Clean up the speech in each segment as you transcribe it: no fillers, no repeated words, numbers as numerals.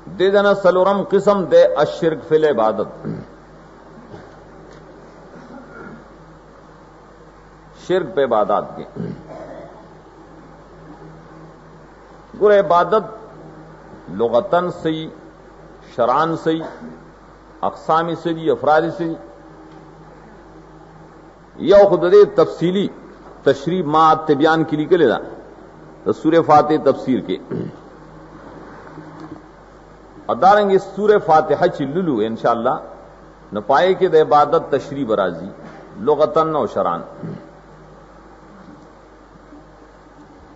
दे देना सलोरम किस्म दे अशिरक फिल इबादत, शिरक पे इबादत की। गुर इबादत लुगतन सही, शरान सही, अक़सामी सही, अफरादी सही, या खुद तफसीली तशरीफ मां तिबियान की लिखे लेना तो सूरह फातिहा तफसीर के अदारेंगे सूरह फातिहा चिल्लुलु इंशाअल्लाह न पाए के द इबादत तशरीफ बराजी लुगतन और शरान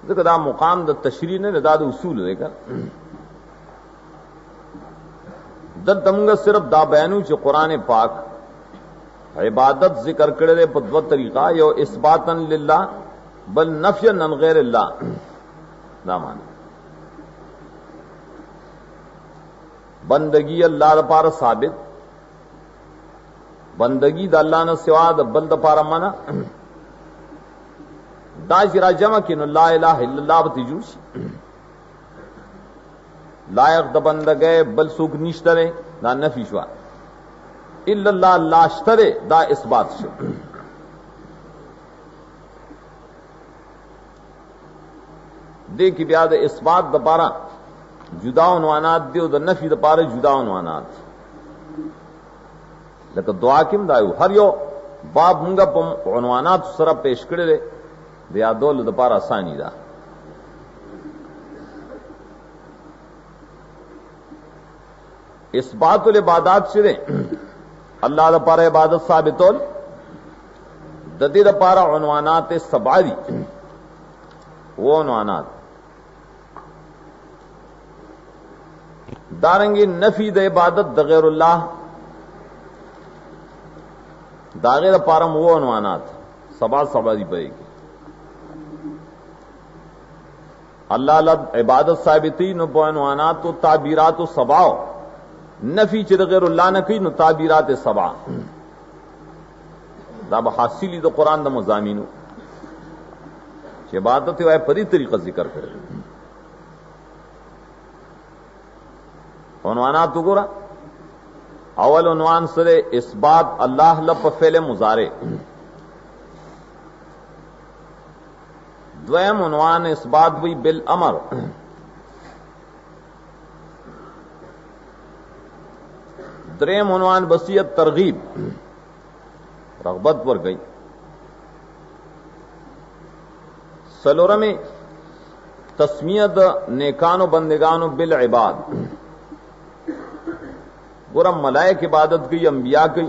दा मुकाम द तशरीह ने दाद उसूल लेकर दर तमंग सिर्फ दा बैनू च कुरान पाक इबादत जिक्र करे पर दो तरीका यो इस्बातन लिल्लाह बल नफयन अन गैरिल्लाह ना मान बंदगी अल्लाह पार साबित, बंदगी द अल्लाह न सिवा द बल द पार मना दाशिरा जमा कि ला इलाहा इल्लल्लाह बतिजूश लायक द बंदगे बल सुख निश्तरे ना नफीशवा इल्लल्लाह लाश्तरे दा इस्बात से देखी ब्याद इस्बात द पारा जुदा उनवानात दियो द नफी द पारा जुदा उनवानात लेकिन दुआ किम दायु हर यो बाब मुंगा पम उनवानात सरा पेश करे दे यादोल द पारा आसानी दा इस्बातुल इबादत से अल्लाह द पारा इबादत साबितोल ददी द पारा उनवानात सबारी वो उनवानात दारंगी नफी द इबादत द गैरुल्लाह दागे द पारम वो उनवानात सबा सबारी पड़ेगी अल्लाह लब इबादत साबिती नो उनवानात तो ताबीरात तो सबाओ नफी च गैरुल्लाह न कई नो ताबीरात सबा दाब हासिली द कुरान द मजामीन इबादत है परी तरीका जिक्र करे उनवानात तो गोरा अवल उनवान सरे इस्बात अल्लाह लब फेले मुजारे, द्वयम उनवान इस्बात हुई बिल अमर, द्रेम उनवान बसियत तरगीब रगबत पर गई, सलोरा में तस्मियत नेकानो बंदेगानो बिल इबाद, गोरा मलाइक इबादत की, अंबिया की,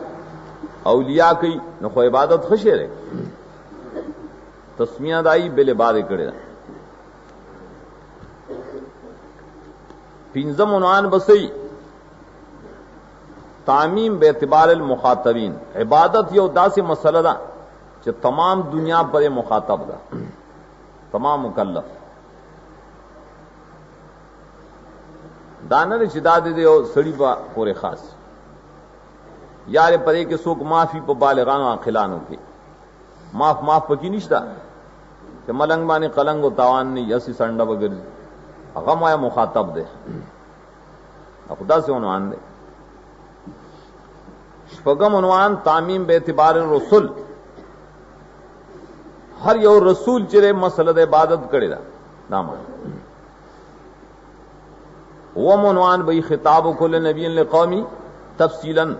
औलिया की नको इबादत खुशे रे तस्मियत आई बिल इबाद करे पिंजम उनवान बसई तामीम बेतबार मुखातबीन, इबादत ये उदासी मसला दा जो तमाम दुनिया पर मुखातब दा तमाम मुकल्लफ दानर चिदा दे दे सड़ी पा पूरे खास यार परे के सोक माफी पर बालगानो आखिलानो के माफ माफ पकी निश्ता कि मलंग माने कलंग तावान नहीं यसी संडा वगैरह अगम आया मुखातब दे खुदा से उन्वान दे शपगम उन्वान तामीम बेतिबार रसूल, हर यो रसूल चिरे मसलद इबादत करेगा नामा वो मुनवान बई खिताब कुल नबी कौमी तफसीलन,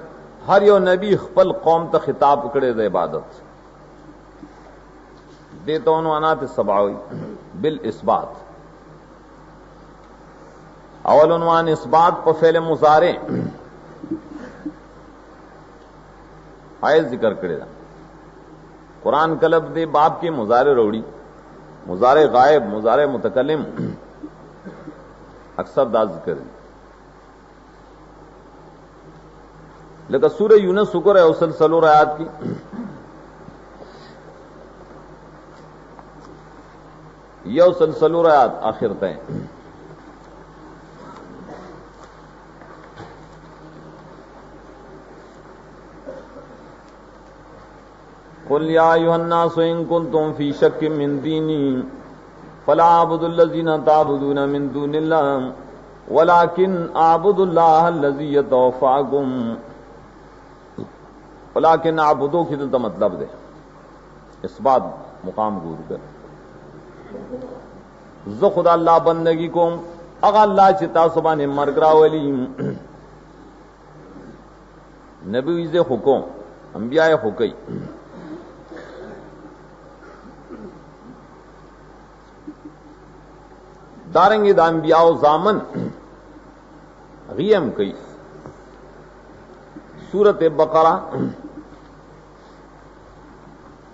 हर यो नबी खपल कौम तक खिताब करे दे इबादत देता उनवानात सबावी बिल इस्बात, अवल उनवान इस्बात पर फेले मुजारे आयत जिक्र करेगा कुरान कलब दे बाप के मुजारे रोड़ी, मुजारे गायब, मुजारे मुतकल्लिम अक्सर दाज जिक्र लेकिन सूरह यूनुस शुक्र है उसल सलोर आयात की यह उसल सलोर आयात आखिर तय कुल या अय्युहन्नासु इन कुंतुम फी शक्किन मिन दीनी फला अब्दुल्लज़ीना ताबुदूना मिन दूनिल्लाह वलाकिन आबुदुल्लाह लज़ी यतवफ़ाकुम, वलाकिन आबुदो की तो मतलब दे इस बात मुकाम गुर कर जो खुदा अल्लाह बंदगी को अगर अल्लाह चिता सुबह ने मरगरा वली नबी हुकुम अंबिया हुकई दारेंगे दाम्बियाओ जामन गियम कई सूरत बकरा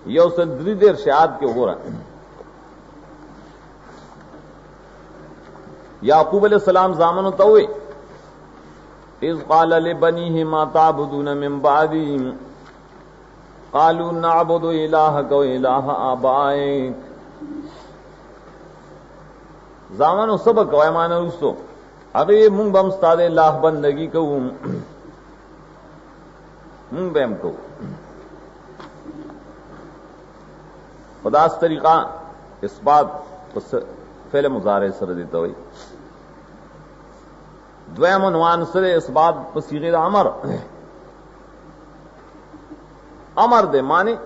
यह उसे देर शायद के हो रहा याकूब अलैहिस्सलाम जामन होता हुए इज़ क़ाल लिबनीहि मा ताबुदून मिन बादी क़ालू नअबुदु इलाहक व इलाह आबाइक जामन सबक वह माना उसो अरे मुंग बम स्तादे लाह बंदगी कहूं मुंग बैम कहूं खुदास तरीका इस बात फेल मुजारे सर देता हुई द्वैम उन्वान सरे इस बात पर सीगे अमर अमर दे माने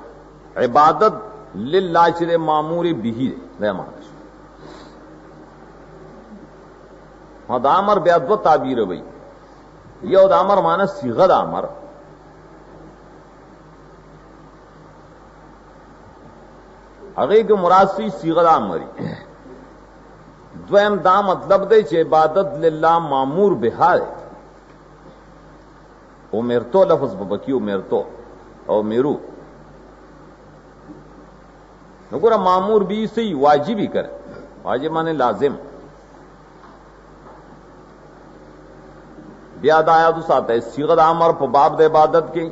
इबादत लिल्लाह चिरे मामूरी बिही रहमान दामर बेअदब ताबीर है भाई यह दामर माना सीगद आमर अगे के मुरासी सीगद आमरी द्वैम दा मतलब दे चे इबादत लिल्लाह मामूर बिहार उमेरतो लफ्ज बकी उमेरतो और मेरू नगुरा मामूर भी से वाजिब ही करे वाजिब माने लाजिम याद आया तो साथ है सीगद आमर पर बाब दे इबादत के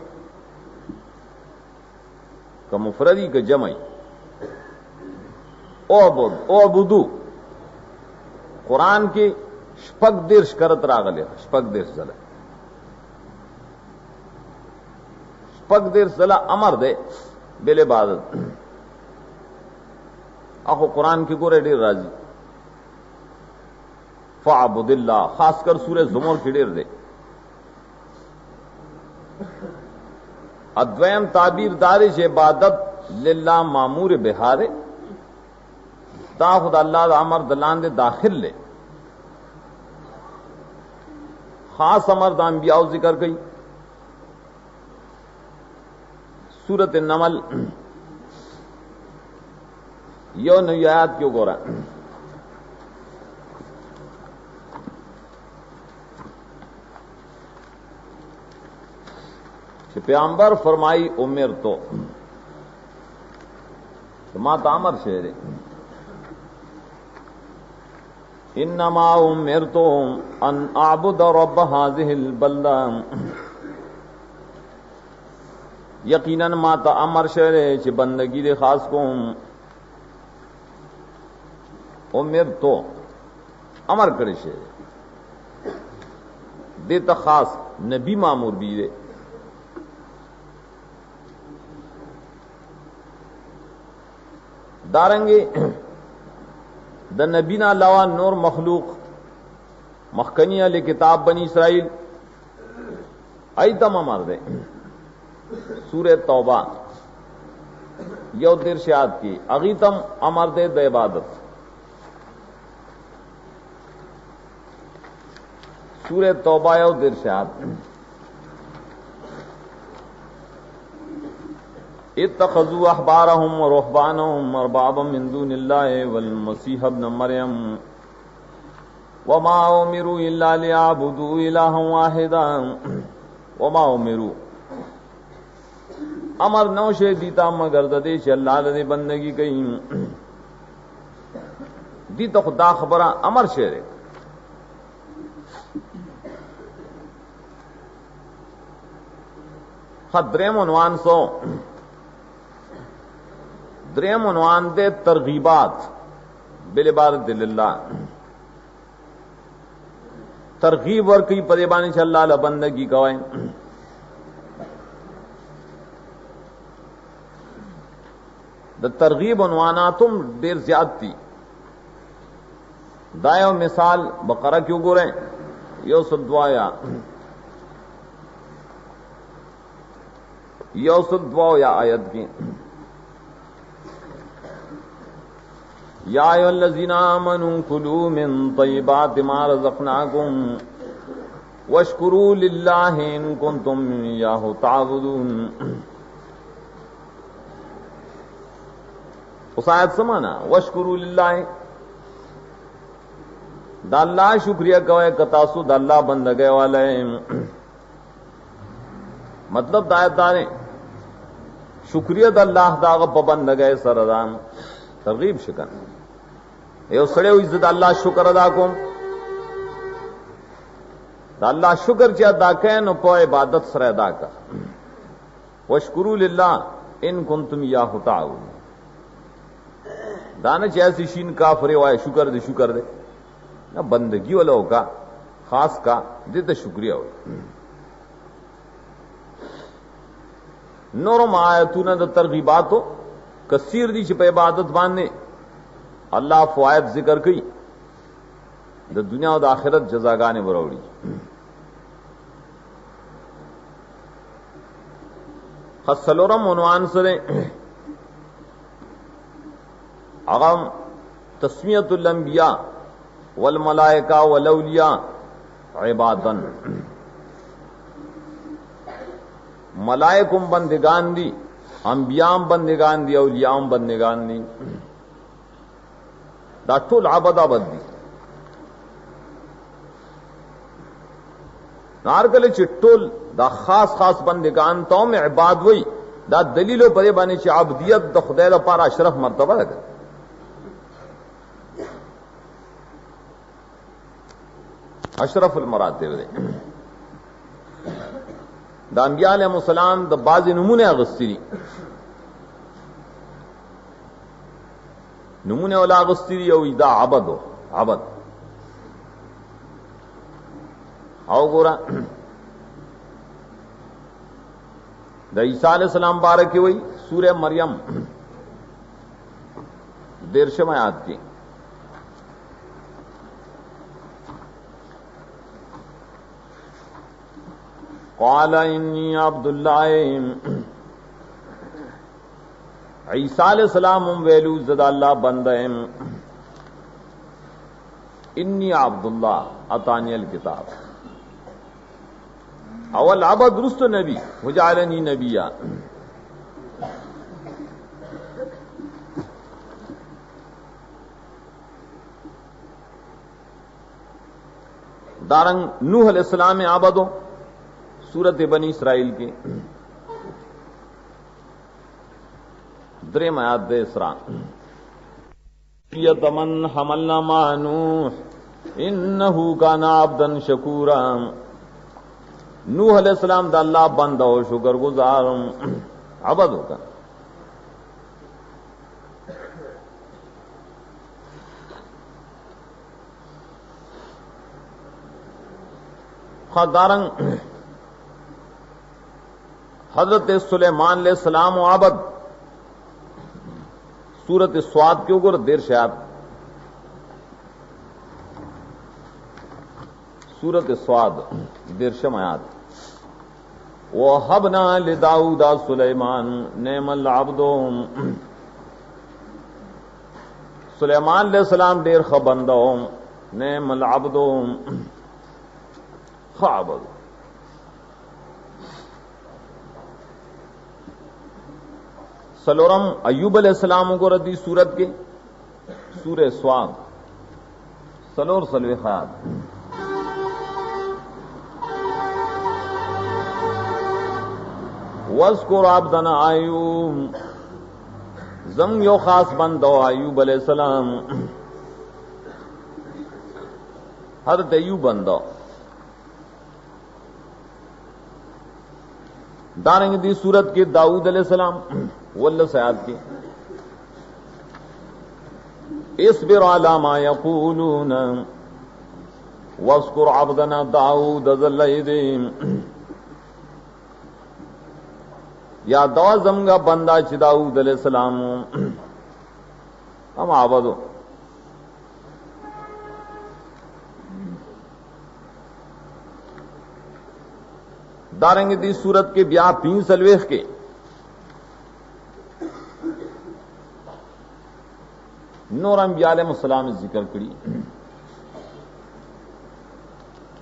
का मुफरदी का जमई ओ बुदू कुरान के शपक दिर्श करत रागले शपक दिर्श जला शपक दिर्श जला अमर दे बेल इबादत आखो कुरान की गोरे डेर राजी फ़अब्दिल्लाह खासकर सूरह ज़ुमर की डेर दे अद्वैम ताबीर दारिश इबादत लिल्लाह मामूर बिहारे ता खुद अल्लाह अमर दलान दे दाखिल ले खास अमर दाम्बियाओ जिक्र गई सूरत नमल यो नयात क्यों गोरा प्यांबर फरमाई उमेर तो माता अमर शेर इन्नमा उमेर तो अन आबुद रब्ब हाज़िहिल बल्दा यकीनन माता अमर शेर च बंदगी दे खास को उमेर तो अमर करे शेर दे तो खास नबी मामूर भी दे दारंगे द नबीना अलावा नूर मखलूक मखकनिया ले किताब बनी इसराइल आई तम अमर दे सूरह तौबा यो दिरशाद की अगीतम अमर दे द इबादत सूरह तौबा यो दिरशाद इत्तखज़ू अहबारहुम व रुहबानहुम अरबाबम मिन दूनिल्लाहि वल मसीह इब्न मरियम वमा उमिरू इल्ला लियअबुदू इलाहन वाहिदा वमा उमिरू अमर नौशे दीता मगर ददे अल्लाह दे बंदगी कई दी तो खुदा खबरा अमर शेर खद्रेम उन्वान सो द्रेम उन्वान दे तरगीबात बिल इबादत लिल्लाह तरगीब और कई परेबानी से अल्लाह बंदगी गवाए द तरगीब उन्वाना तुम देर ज्यादती दायो मिसाल बकरा क्यों गोरे यो सुद्वाया या आयत की या अय्युहल्लज़ीना आमनू कुलू मिन तय्यिबाति मा रज़क़नाकुम वश्कुरू लिल्लाहि इन कुंतुम इय्याहु ताबुदून। उस आयत समाना वश्कुरू लिल्लाहि दा अल्लाह शुक्रिया कवे कतासु दा अल्लाह बंदगे वाले मतलब दायदारे शुक्रिया दा अल्लाह दाग बंदगे सरदान तरगीब शिकन यो सड़े इज्जत अल्लाह शुक्र अदा को अल्लाह शुक्र चे अदा कैन पो इबादत सर अदा कर वश्कुरू लिल्लाह इन कुंतुम इय्याहु ताबुदून। दाना जैसी शीन काफरे वाय शुक्र दे ना बंदगी वाला होगा खास का दे शुक्रिया हो नोरम आयतू न तरगीबात हो कसीर दी पे इबादत बांधने अल्लाह फवायद जिक्र की द दुनिया और आखिरत जजागाने बरौड़ी खसलोरम उन्वान सरे अगम तस्मियतुल अंबिया वल मलाइका वल औलिया इबादन मलाइकुम बंदिगान दी अंबियाम बंदिगान दी औलियाम बंदिगान दी दा टोल आबद दी नारकल चिट्टोल दा खास बंदिगान तो में इबाद वही दा दलीलो परे बानी ची आबदियत द खुदा दा पारा अशरफ मर्तबा है अशरफुल मरातिब दे द अंबिया अलैहिस्सलाम द बाज़ी नमूने अगस्तीरी नमूने वाला अगस्तीरी औ इदा आबद हो आबद आओ गोरा द ईसा अलैहिस्सलाम बारक की वही सूरह मरियम देरशम आयत की क़ाल इन्नी अब्दुल्लाह ईसा अलैहिस्सलाम वेलू ज़दा अल्लाह बंदम इन्नी अब्दुल्लाह अतानियल किताब अवल आबद रुस्त नबी हुजालनी नबिया दारंग नूह अलैहिस्सलाम में आबदो सूरत बनी इसराइल की द्रेम आयात दे इसरा यतमन हमलना मानू इन्नहु काना अब्दन शकूरा नूह अलैहिस्सलाम दा अल्लाह बंदा हो शुक्र गुजार अबद होगा खादारंग हजरत सुलेमान अलैहिस्सलाम आबद सूरत स्वाद के ऊपर देर शायद सूरत स्वाद देरशम आयात वो हबना ले दाऊदा सुलेमान नेमल आबदो सुलेमान अलैहिस्सलाम देर खबंदो नेमल आबदो खाबद सलोरम अय्यूब अलैहिस्सलाम को रदी सूरत के सूरह स्वाद सलोर सलवे ख्याल वज़कुर अब्दना अय्यूब जम यो खास बंदो अय्यूब अलैहिस्सलाम हजरत अय्यूब बंदो दारेंगे दी सूरत के दाऊद अलैहिस्सलाम वल्ल सयाद की इस्बिर अला मा यक़ूलून वज़कुर अब्दना दाऊद ज़ल्लैदिम या दो जमगा बंदा च दाऊद अलैहिस्सलाम हम आबदो दारेंगे दी सूरत के ब्याह 3 सलवेख के नूर अंबिया अलैहिस्सलाम जिक्र करी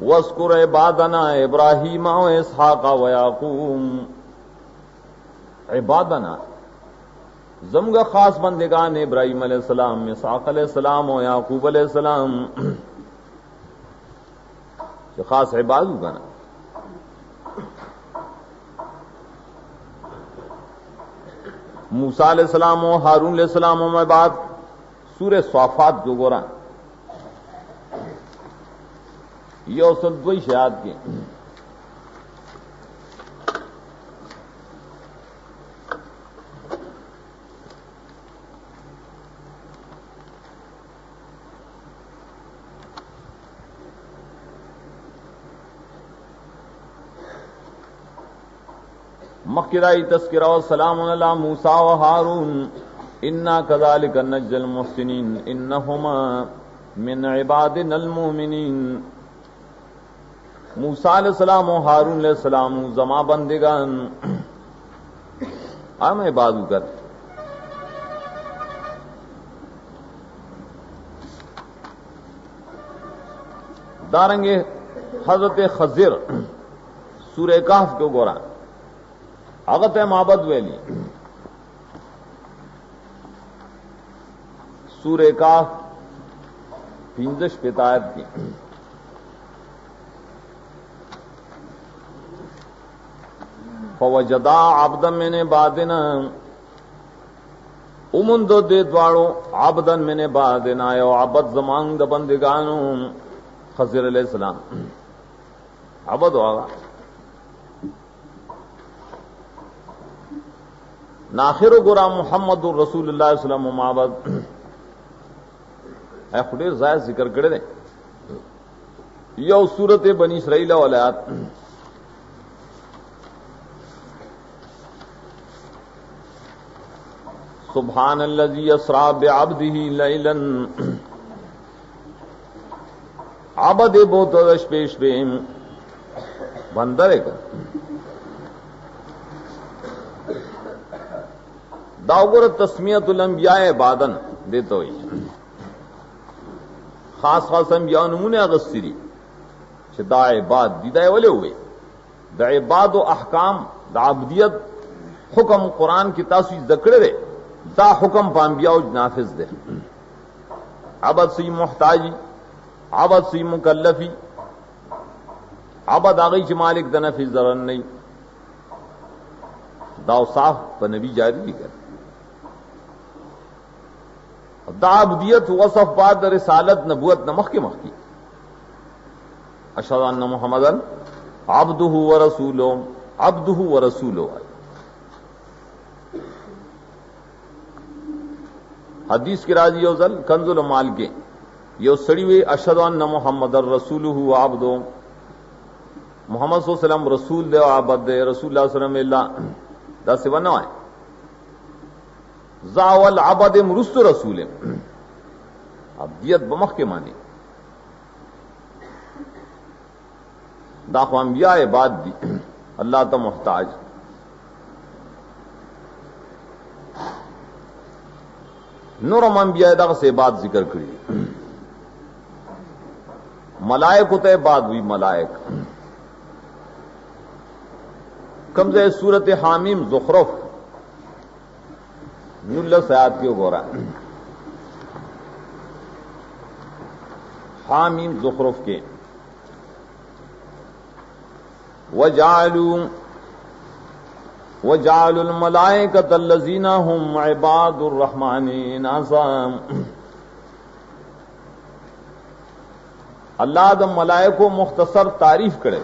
वस्कुर इबादना इब्राहीम व इसहाक व याकूब। इबादना जमगा खास बंदेगान इब्राहीम अलैहिस्सलाम, इसहाक अलैहिस्सलाम और याकूब अलैहिस्सलाम जो खास इबादत का ना। मूसा अलैहिस्सलाम और हारून अलैहिस्सलाम में बात सूरह स्वाफात जो गोरा ये औसत 2 शयाद के मक्किराई तस्किरा व सलाम अला मूसा व हारून इन्ना कज़ालिक नज्जिल मुहसिनीन इन्नहुमा मिन इबादिनल मुमिनीन। मूसा अलैहिस्सलाम और हारून अलैहिस्सलाम जमा बंदिगान हम इबादत कर दारेंगे हजरत खजिर सूरह कहफ के गोरा अगत माबद वैली सूरह कहफ 15 पितायत की फवजदा आबदन मैंने बादिना उमुंदो दे द्वारो आबदन मैंने बादिना यो आबद जमान द बंदिगानो खजिर अलैहिस्सलाम आबद होगा नाखिर गुरा मोहम्मद रसूलुल्लाह सल्लल्लाहु अलैहि वसल्लम माबद ए खुदे जायज जिक्र करे दे यो सूरत बनी इसराइल औलाद सुब्हानल्लज़ी अस्रा बिअब्दिही लैलन आबद बोतश पेश बेम बंदर का दाउगर तस्मियतुल अंबिया बादन देते हुए खास खास अंबिया नमूने अगस्सिरी दा इबाद दीदा वाले हुए द इबाद व अहकाम द अब्दियत हुक्म कुरान की तासी जकड़े दे दा हुक्म पांबिया नाफिज दे अबद सी मुहताजी अबद सी मुकल्लफी अबद आगई च मालिक द नफी जरन नहीं दाव साफ प नबी जारी भी कर दाबदियत वसफ बाद रिसालत नबुवत नमख के मखी अशहदु अन्ना मुहम्मदन अब्दुहु व रसूलुहु हदीस की राजी योजल कंजुल माल के यो सड़ी हुई अशहदु अन्ना मुहम्मदन रसूलुहु व अब्दुहु मोहम्मद सल्लल्लाहु अलैहि वसल्लम रसूल दे आबद दे रसूलुल्लाह सल्लल्लाहु अलैहि वसल्लम दा से बनो है जावल आबद मुरुस्त रसूल अब्दियत बमख के माने दाखवा अंबिया बात दी अल्लाह तो मोहताज नूरम अंबिया दाग से बात जिक्र करी मलायक होते बात हुई मलायक कमजे सूरत हामीम ज़ुखरुफ नुल्लस आयात के गोरा हामीम ज़ुखरुफ के वजालुल मलाइकतल्लज़ीना हुम इबादुर रहमानी नासाम। अल्लाह द मलाइको मुख्तसर तारीफ करे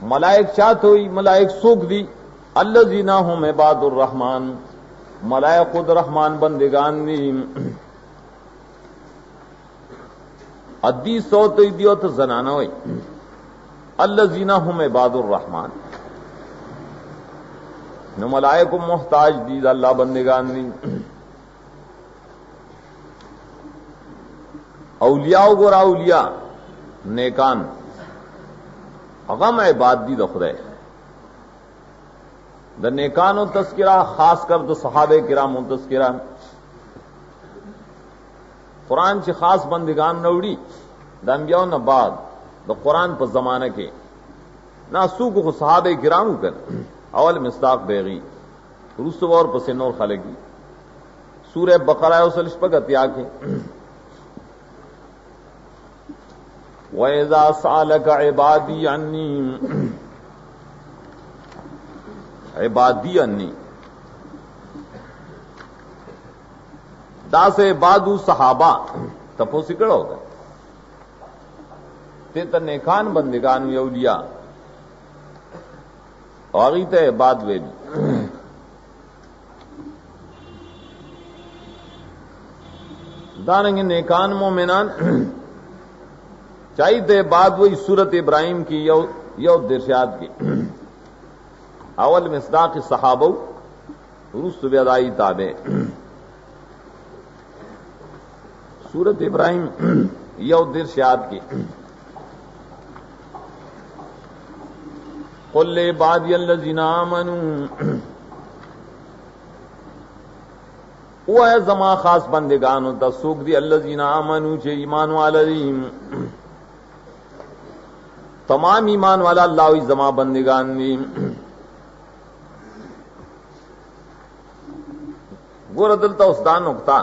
मलाइक चाहत हुई मलाइक सूख दी अल्लज़ीना हुम इबादुर रहमान मलाइक खुद रहमान बंदिगान दी अद्दी सोत दियो तो जनाना हुई अल्लज़ीना हुम इबादुर रहमान न मलाइक को मोहताज दी अल्लाह बंदिगान दी औलिया गोरा औलिया नेकान غم عباد دی د خدای د نیکانو تذکرہ خاص کر د صحابه کرامو تذکرہ قرآن چې خاص بندگان نوړي د انبیاء نه بعد د قرآن په زمانہ کې ناسو کو صحابه کرامو کړ اول مصداق بیغی رسو اور پس نور خلقی سورہ بقرہ وصل شپگتیا کے وَإِذَا سَأَلَكَ عِبَادِي عَنِّي عبادی انی دا سے عبادو صحابہ تپو سکڑ ہوگا تیتا نیکان بندگانو یولیا واغیت عباد ویلی دارنگی نیکان مومنان چاہیے بعد وہی سورت ابراہیم کی یو درشاد کی اول مصداق صحابہ رست بیدائی تابع سورت ابراہیم یو درشاد کی قل لعبادی الذین آمنوا او ہے زما خاص بندگانو تا سوک دی الذین آمنوا چے ایمان والیم تمام ایمان والا اللہ وی زما بندگان دی گور دلتا اسدان نکتا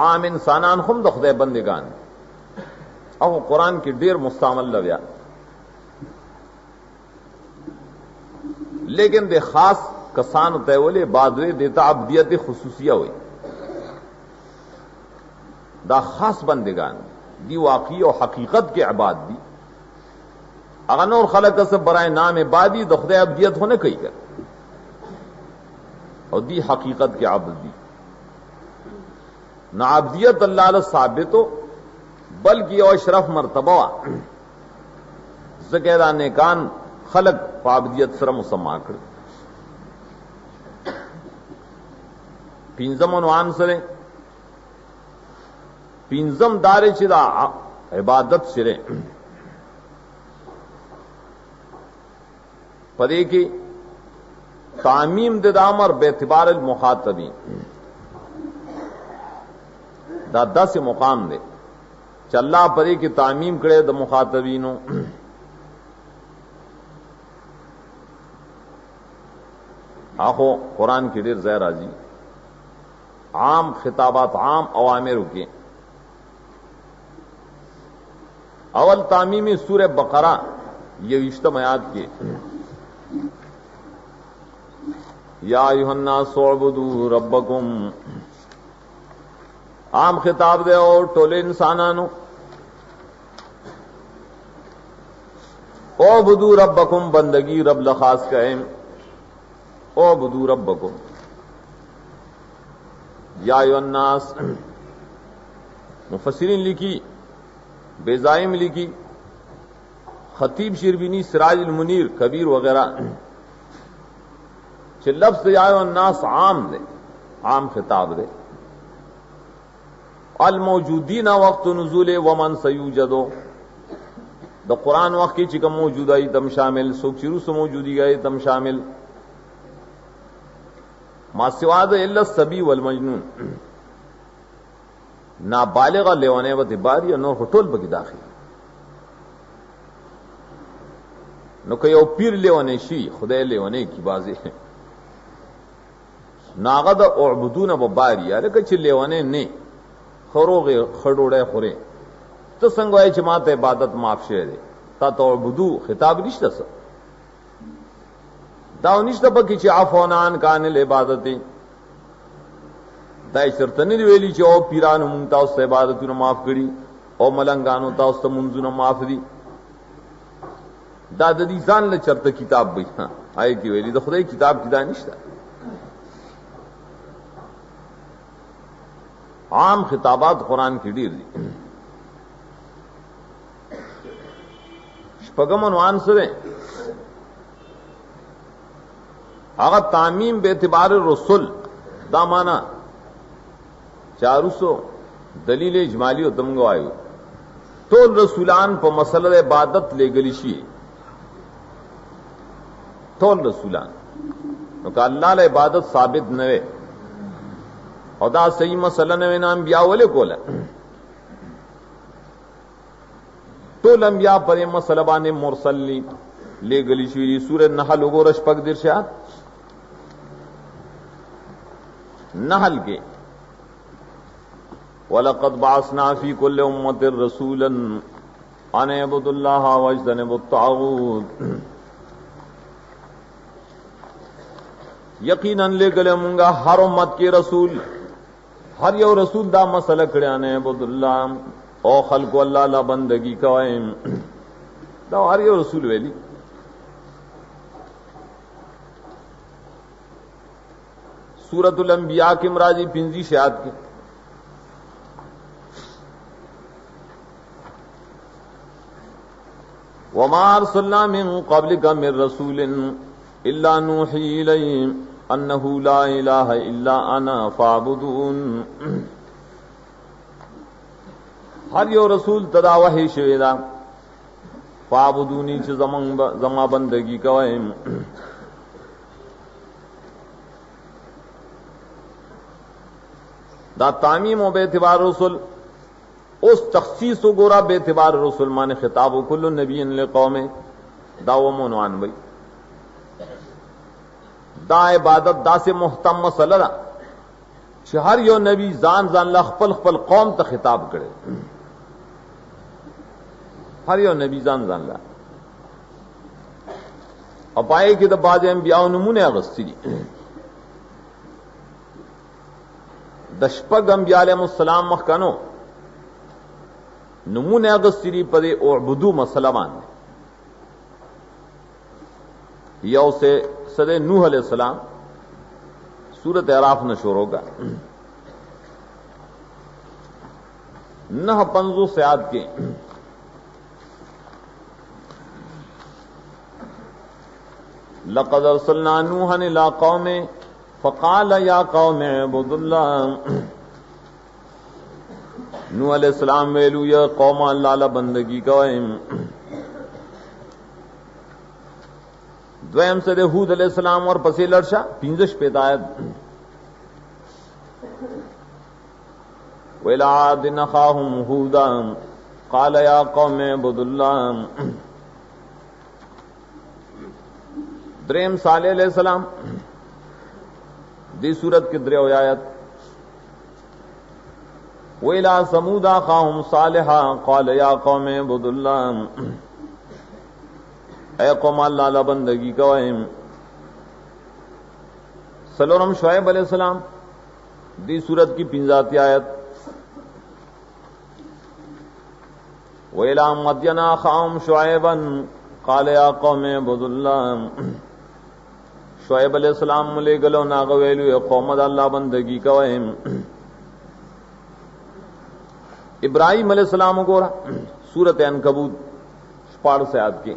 عام انسانان خم د خدای بندگان او قرآن کی ډیر مستعمل لویا لیکن دے خاص کسان تیولے بادوے دیتا عبدیت خصوصیہ ہوئی دا خاص بندگان دی واقعی و حقیقت کے عباد دی اغن اور خلق سے برائے نام عبادی دا خدای عبدیت ہونے کئی کر اور دی حقیقت کے عبد دی نہ عبدیت اللہ علیہ ثابت ہو بلکہ او اشرف مرتبہ زکیدہ نیکان خلق پابدیت سره مسما کړ پینځم عنوان سره پینځم دارې چې دا عبادت سره پدې کې تعمیم د امر به اعتبار المخاطبین دا 10 مقام دے چې الله پدې کې تعمیم کړي د مخاطبینو آخو قرآن کی ډیر ځای راځي عام خطابات عام اوامر کے اول تعمیمی سورہ بقرہ یہ اجتماعات کے یا ایھا الناس اعبدوا ربکم عام خطاب دے اور ټول انسانانو اعبدوا ربکم بندگی رب لخاص کہیں اعبدوا ربکم یا ایھا الناس مفسرین لکھی بیزائم لکھی خطیب شربینی سراج المنیر کبیر وغیرہ کہ لفظ یا ایھا الناس عام دے عام خطاب دے الموجودین وقت نزول ومن سیوجدو دا قرآن وقت کی چکم موجود آئی تم شامل سوک چرو سے موجودی گئے تم شامل ما سوا د الا الصبی والمجنون نابالغ لیوانے و تباری نور خطول بکی داخل نو که یو پیر لیوانے شی خدای لیوانے کی بازی ناغد اعبدون بباری لکه چې لیوانے نه خروغ خړوړې خوري ته څنګه وای چې ماته عبادت معاف شه دي تا ته عبدو خطاب نشته څه دا نشته پکې چې عفونان کان العبادت دا شرط نه ویلي چې او پیرانو مونږ تاسو ته عبادتونه معاف کړي او ملنګانو تاسو ته منځونه معاف دي دا د دې ځان له چرته کتاب وي آی کی ویلي د خدای کتاب کې دا نشته عام خطابات قرآن کی ډیر دي شپږم عنوان سره هغه تعمیم به اعتبار رسول دا معنا 400 دلیل اجمالی او تمغه وایو टोल रसूलान पर मसला इबादत ले गली शी टोल रसूलान तो का अल्लाह ला इबादत साबित नवे और दा सही मसला नवे नाम बिया वाले कोला टोल अंबिया पर मसलबा ने मुरसली ले गली शी सूरह नहल उगोरश पग दिरशात नहल के वलक़द बअसना फी कुल्लि उम्मतिर रसूलन अन इब्दुल्लाह वज्तनिबुत तागूत यकीनन ले गले मुंगा हर उम्मत के रसूल हर यो रसूल दा मसला कड़िया ने इब्दुल्लाह ओ खल्को अल्लाह ला बंदगी कवाइम दा हर यो रसूल वेली सूरतुल अंबिया के मराजी पिंजी शयात के वमा अरसलना मिन क़ब्लिका मिर रसूलिन इल्ला नूही इलैहि अन्नहु ला इलाहा इल्ला अना फ़अबुदून हर यो रसूल तदा वही शवेदा फ़अबुदूनी च जमा बंदगी कवाइम दा तामीम व बेतिबार रसूल उस तखसीस गोरा बेतिबार रसूल माने खिताब कुल्लु नबीन लिक़ौमे दावो मोनवान भाई दा इबादत दा से मुहतम मसला हर यो नबी जान जान ला खपल खपल कौम तक खिताब करे हर यो नबी जान जान ला अपाए कि द बाज अंबिया नमूने अगस्ती दशपग अंबिया अलैहिस्सलाम मखकनो नमूने अगस्ती पदे उअबुदू मसलमान यौ से सदे नूह अलैहिस्सलाम सूरत अराफ नशूर होगा नह पंजो सयाद के लक़द अरसलना नूहन इला क़ौमे फ़क़ाल या क़ौम इब्दुल्लाह नूह अलैहिस्सलाम वेलू या कौम अल्लाह ला बंदगी कवाइम द्वयम सदे हूद अलैहिस्सलाम और पसे लड़शा पिंजश पेदायत वइला आदिन अख़ाहुम हूदा क़ाल या क़ौम इब्दुल्लाह द्रेम साले अलैहिस्सलाम दी सूरत के द्रेव आयत वइला समूदा अख़ाहुम सालिहा क़ाल या क़ौम इब्दुल्लाह ऐ कौम अल्लाह ला बंदगी कवाइम सलोरम शुएब अलैहिस्सलाम दी सूरत की 50 आयत वइला मदयना अख़ाहुम शुएबन क़ाल या क़ौम इब्दुल्लाह शुएब अलैहिस्सलाम ले गलो नागवेलु ए कौम अल्लाह बंदगी कवाइम इब्राहिम अलैहिस्सलाम को सूरत अनकबूत 5 से आयत की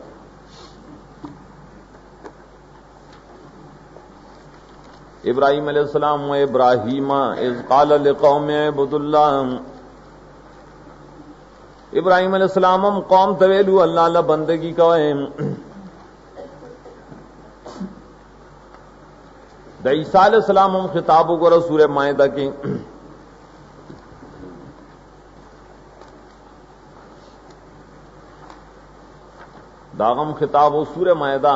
इब्राहिम अलैहिस्सलाम व इब्राहीमा इज़ क़ाल लिक़ौमिhi इब्दुल्लाह इब्राहिम अलैहिस्सलाम कौम तवेलु अल्लाह ला बंदगी कवाइम द ईसा अलैहिस्सलाम खिताब को सूरह माइदा की दागम खिताब सूरह माइदा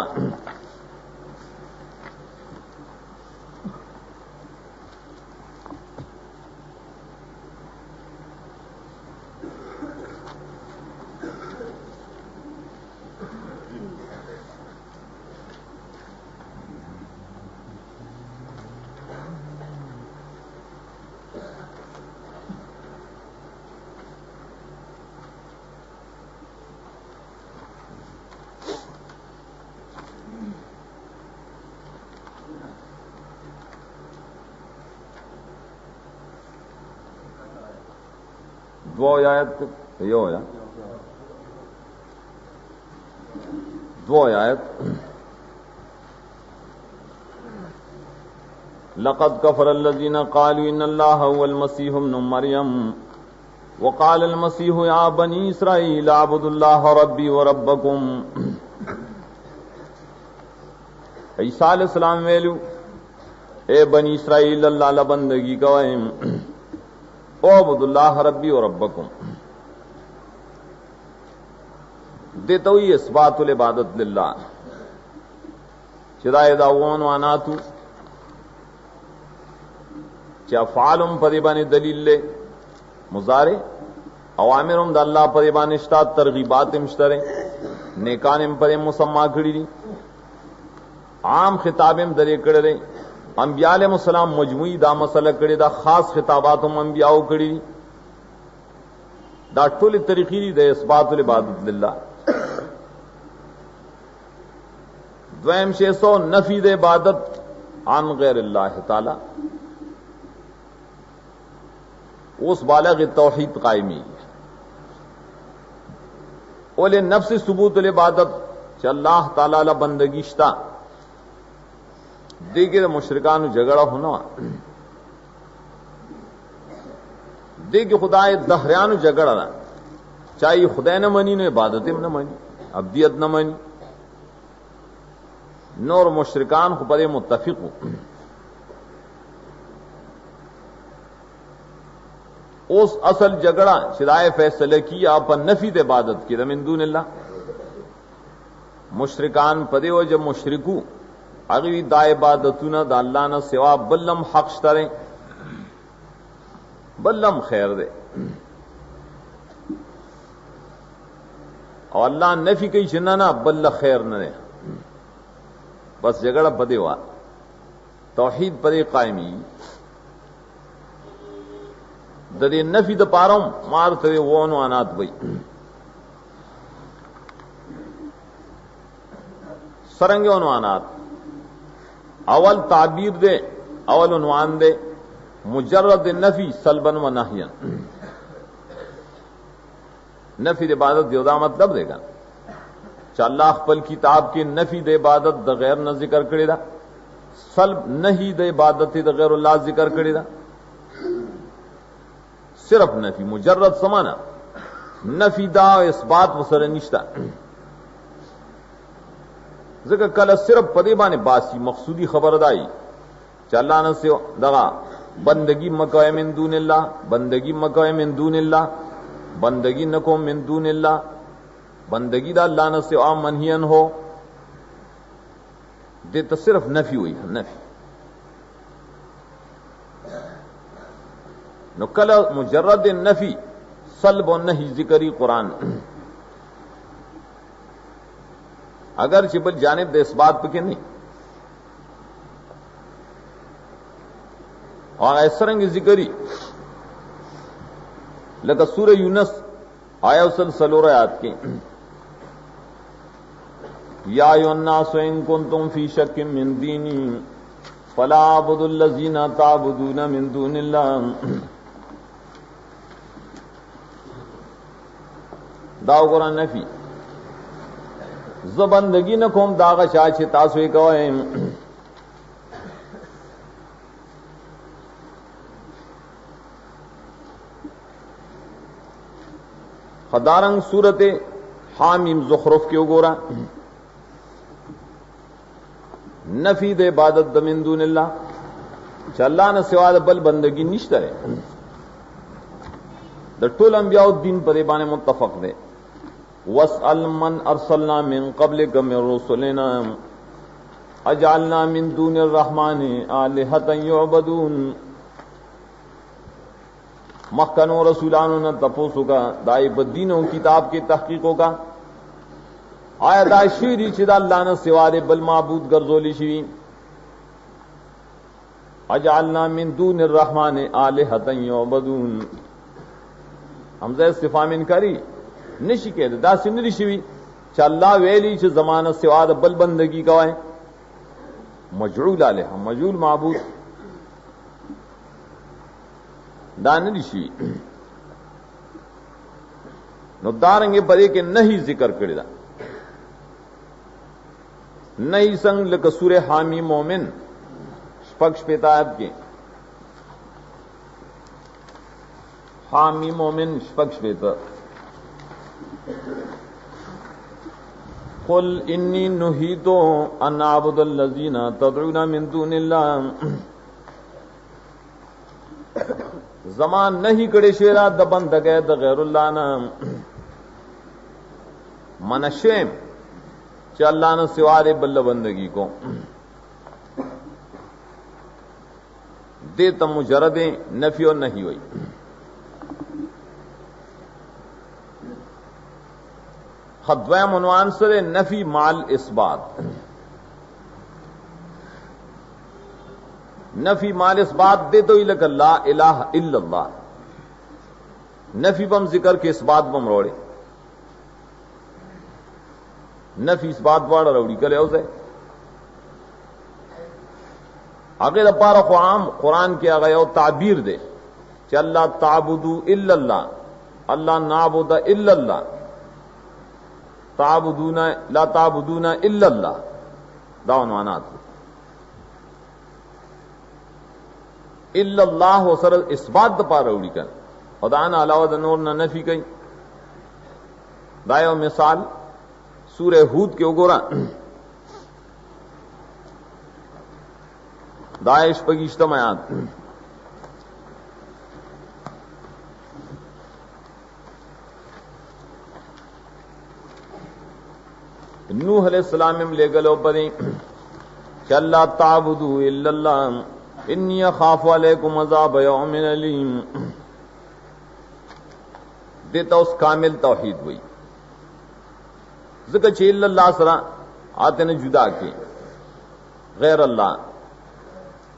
दो आयत यो या दो आयत लक़द कफ़र अल्लज़ीना क़ालू इन्नल्लाह हुवल मसीह इब्नु मरियम वक़ाल अल-मसीह या बनी इसराइल अब्दुल्लाह रब्बी व रब्बकुम। ईसा अलैहिस्सलाम वेलू ए बनी इसराइल अल्लाह ला बंदगी कवए ओ अब्दुल्लाह रब्बी व रब्बकुम। देता हुई इसबातुल इबादत लिल्लाह चिदाए दावन वानातु चा फालुम परिबानी दलील ले मुजारे अवामिरुम द अल्लाह परिबान इश्ता तरगीबात इश्तरे नेकानिम पर मुसम्मा खड़ी आम खिताबें दरे कड़े अंबिया अलैहिस्सलाम मजमुई दा मसला कड़े दा खास खिताबातुम अंबियाओ कड़ी दा टोली तरीक़ी दे इसबातुल इबादत लिल्लाह। द्वैम शेसो नफी दे इबादत आन गैर अल्लाह ताला उस बालग तौहीद कायमी ओले नफ्स सुबूत इबादत च अल्लाह ताला ला बंदगीश्ता देखे मुशरिकान झगड़ा होना देखे खुदाए दहरियान झगड़ा चाहे खुदा न मनी ने इबादत न मनी अब्दियत न मनी नौर मुशरिकान खुबरे मुत्तफिक हो उस असल झगड़ा शिदाए फैसले की आप नफी दे इबादत की मिन दूनिल्लाह मुशरिकान पदे हो जब मुशरिकू अगवी दा इबादतू न दा अल्लाह न सिवा बल्लम हक तरे बल्लम खैर दे और अल्लाह नफी कई चिन्ना ना बल्ला खैर न दे बस झगड़ा पदे हुआ तौहीद पदे कायमी दरे नफी द पारम मार तरे वो अनात भाई सरंगे उन्वानात अवल ताबीर दे अवल उन्वान दे मुजर्रद नफी सलबन व नहियन नफी इबादत योदा मतलब देगा अल्लाह पल किताब के नफी दे इबादत द गैर न जिक्र करेदा सल्ब नहीं दे इबादत द गैर अल्लाह जिक्र करेदा सिर्फ नफी मुजर्रद समाना नफी दा इस बात वसर निश्ता जिक्र कल सिर्फ पदेबाने बासी मकसूदी खबरदाई अल्लाह न से दगा बंदगी मकवे मिन दूनिल्लाह बंदगी मकवे मिन दूनिल्लाह बंदगी नको मिन दूनिल्लाह बंदगी दा अल्लाह न से आम मनहियन हो दे तो सिर्फ नफी हुई है नफी नुकल मुजर्रद नफी सल्ब और नहीं जिक्री कुरान अगर चिबल जानिब दे इस बात पे कि नहीं और ऐसा रंग जिक्री लगा सूरह यूनस आया उसल सलोर आयात की या अय्युहन्नासु इन कुंतुम फी शक्किन मिन दीनी फला अअबुदुल लज़ीना ताबुदूना मिन दूनिल्लाह दाव कुरान नफी जबंदगी न कोम दागा चाचे तासु कहे खदारंग सूरत हामीम ज़ुखरुफ के गोरा नफी दे इबादत द मिन दूनिल्लाह अल्लाह न सिवा बल बंदगी निश्ता है द टोल अंबियाउद्दीन पर बाने मुत्तफक दे वसअल मन अरसलना मिन क़ब्लिक मिन रुसुलिना अजअलना मिन दूनिर रहमानि आलिहतन युअबदून मक्कनो रसूलानो न तपोसु का दाई बदीनों किताब के तहकीकों का आया दाई शीरी चिदा अल्लाह न सिवारे बल माबूद गर्जोली शिवी अजअलना मिन दूनिर रहमानि आलिहतन युअबदून हमजा इस्तिफाम इनकारी निशी के दासी निशिवी अल्लाह वेली च जमाना सिवाद बल बंदगी कवाए मजरूल आले हम मजूल माबूद दान निशी नुदारेंगे परे के नहीं जिक्र करेदा नहीं संग लकसूरे हामी मोमिन पक्ष पेतायत के हामी मोमिन शपक्ष बेतर कुल इन्नी नुहीतो अन अअबुदल्लज़ीना तदऊना मिन दूनिल्लाह जमान नहीं कड़े शेरा दबन दगे द गैरुल्लाह ना मनशेम च अल्लाह ने सिवारे बल्ल बंदगी को दे तम मुजरदे नफी और नहीं हुई। खद्वैम उन्वान सरे नफी माल इस बात नफी माल इस बात दे तो इलक ला इलाहा इल्लल्लाह नफी बम जिक्र के इस बात बम रोड़े नफी इस बात वाड़ा रौड़ी करे उसे आगे दपारा क़ुरान कुरान के आ गया ताबीर दे चल्ला ताबुदू इल्लल्लाह अल्लाह नाबुद इल्लल्लाह ताबुदूना ला ताबुदूना इल्लल्लाह दावनवानात इल्लल्लाह हो सर इस बात दपा रौड़ी कर खुदाना अलावा नूर न नफी कई दायो मिसाल सूरे हूद के उगोरा दाइश पगिश्तमयात नूह अलैहिस्सलाम में ले गलो परी चल्ला ताबुदू इल्लल्लाह इन्नी अखाफु अलैकुम अज़ाब यौमिन अलीम देता उस कामिल तौहीद हुई जिक्र चे इल्लल्लाह सरा आते ने जुदा की गैर अल्लाह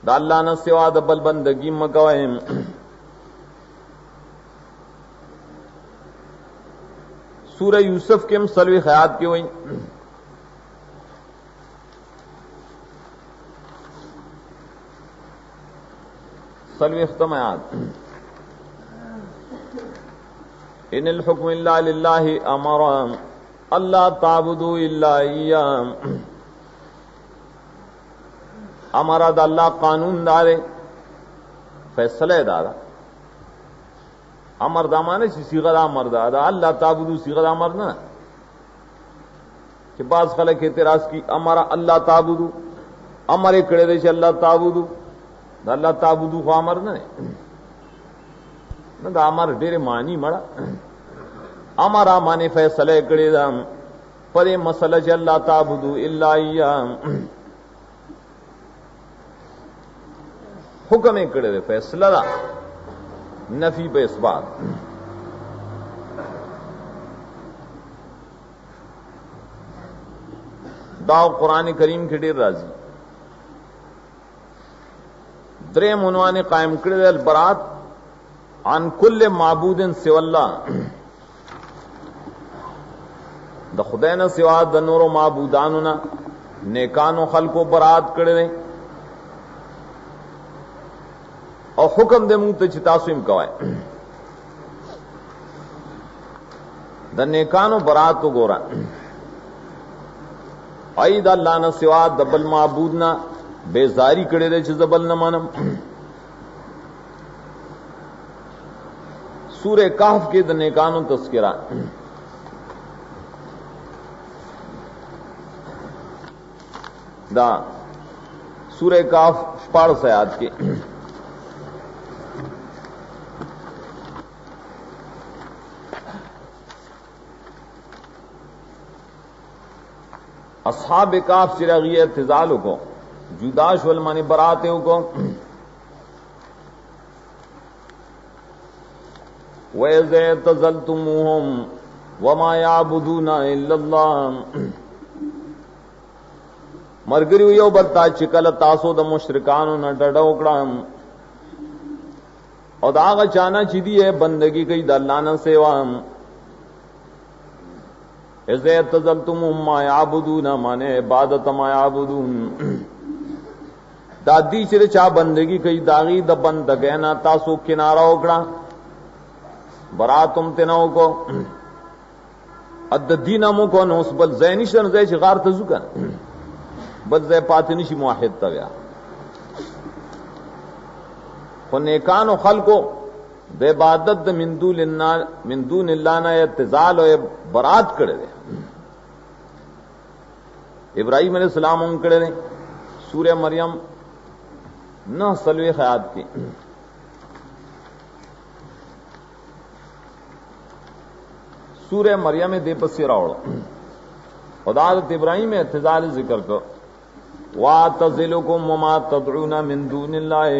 दा अल्लाह न सिवा दबल बंदगी मकवैम सूरह यूसुफ के सलवी खयात की हुई सलवी ख्तमयात इनिल हुक्म इल्ला लिल्लाहि अमरा अल्लाह ताबुदू इल्ला इय्याह हमारा दा अल्लाह कानून दारे फैसले दारा अमर दामाने सीगरा मरदा अल्लाह ताबुदू सीगरा मरना कि बाज खलक एतराज की हमारा अल्लाह ताबुदू अमर कड़े दे अल्लाह ताबुदू अल्लाह ताबुदू को अमर न दा अमर डेरे मानी मड़ा हमारा माने फैसले कड़े दाम परे मसला च अल्लाह ताबुदू इल्ला इय्याह हुक्म कड़े दे फैसला दा नफी पे इस बात दाव कुरान करीम के डेर राजी द्रेम उन्वाने कायम करे अल बरात अन कुल्ले माबूदिन सिवल्ला द खुदा न सिवा द नूरो माबूदानो ना नेकानो खल्को बरात करे और हुक्म दे मुंह ते चितासुम कवाए द नेकानो बरात को गोरा आई द अल्लाह न सिवा दबल माबूद ना बेजारी करे दे जबल न मानम सूरे कहफ के द नेकानो तस्किरा दा सूरे कहफ पाड़ सयाद के अस्हाब काफ चिरागिया तिजाल को जुदाश वल माने बराते को वैज़े तज़लतुमुहुम वमा याबुदूना इल्लल्लाह मरगरी हुई बरता चिकल तासो द मुशरिकानो न डडोकड़म और दाग चाना चिदी है बंदगी कई दल्लाना सेवाम ऐसे तज़लतुम मा याबुदून माने इबादत मा याबुदून दादी चिर चा बंदगी कई दागी द बंद गहना तासो किनारा ओकड़ा बरा तुम तिनाओ को अद दीनमो को नोस बल जैनिशन जै शिगार तजुका बल जै पातनिशी मुआहिद तव्या को नेकानो खल को د عبادت د من دون اللہ نه اعتزال او برات کړي دي. ابراہیم علیہ السلام هم کړي دي. سورہ مریم 9 آیات کی سورہ مریم دے پسی راوڑ خدایت ابراہیم اعتزال ذکر کر وَاعْتَزِلُكُمْ وَمَا تَدْعُونَ مِن دُونِ اللَّهِ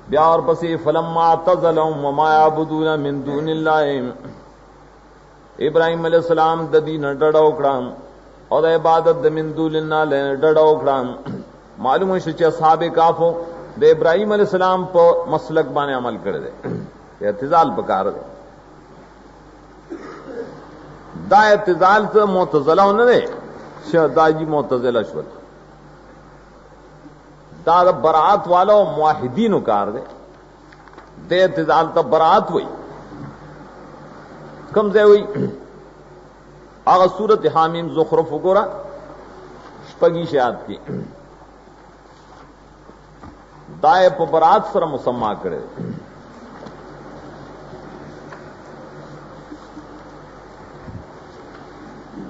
بیا اور پسی فَلَمَّا اعْتَزَلَهُمْ وَمَا يَعْبُدُونَ مِن دُونِ اللَّهِ ابراہیم علیہ السلام د دین ډډه وکړه او د عبادت د من دون الله له ډډه وکړه. معلومه شو چې اصحاب کهف د ابراہیم علیہ السلام په مسلک باندې عمل کړی دی. اعتزال پکار دی. دا اعتزال ته معتزله نه دی شهداجی معتزله شول. دا د برات والو موحدینو کار دی. د اعتزال ته برات وای کم ځای وای هغه سورۃ حامیم زخرف وګوره شپږی شیات کی دای په برات سره مسما کړي.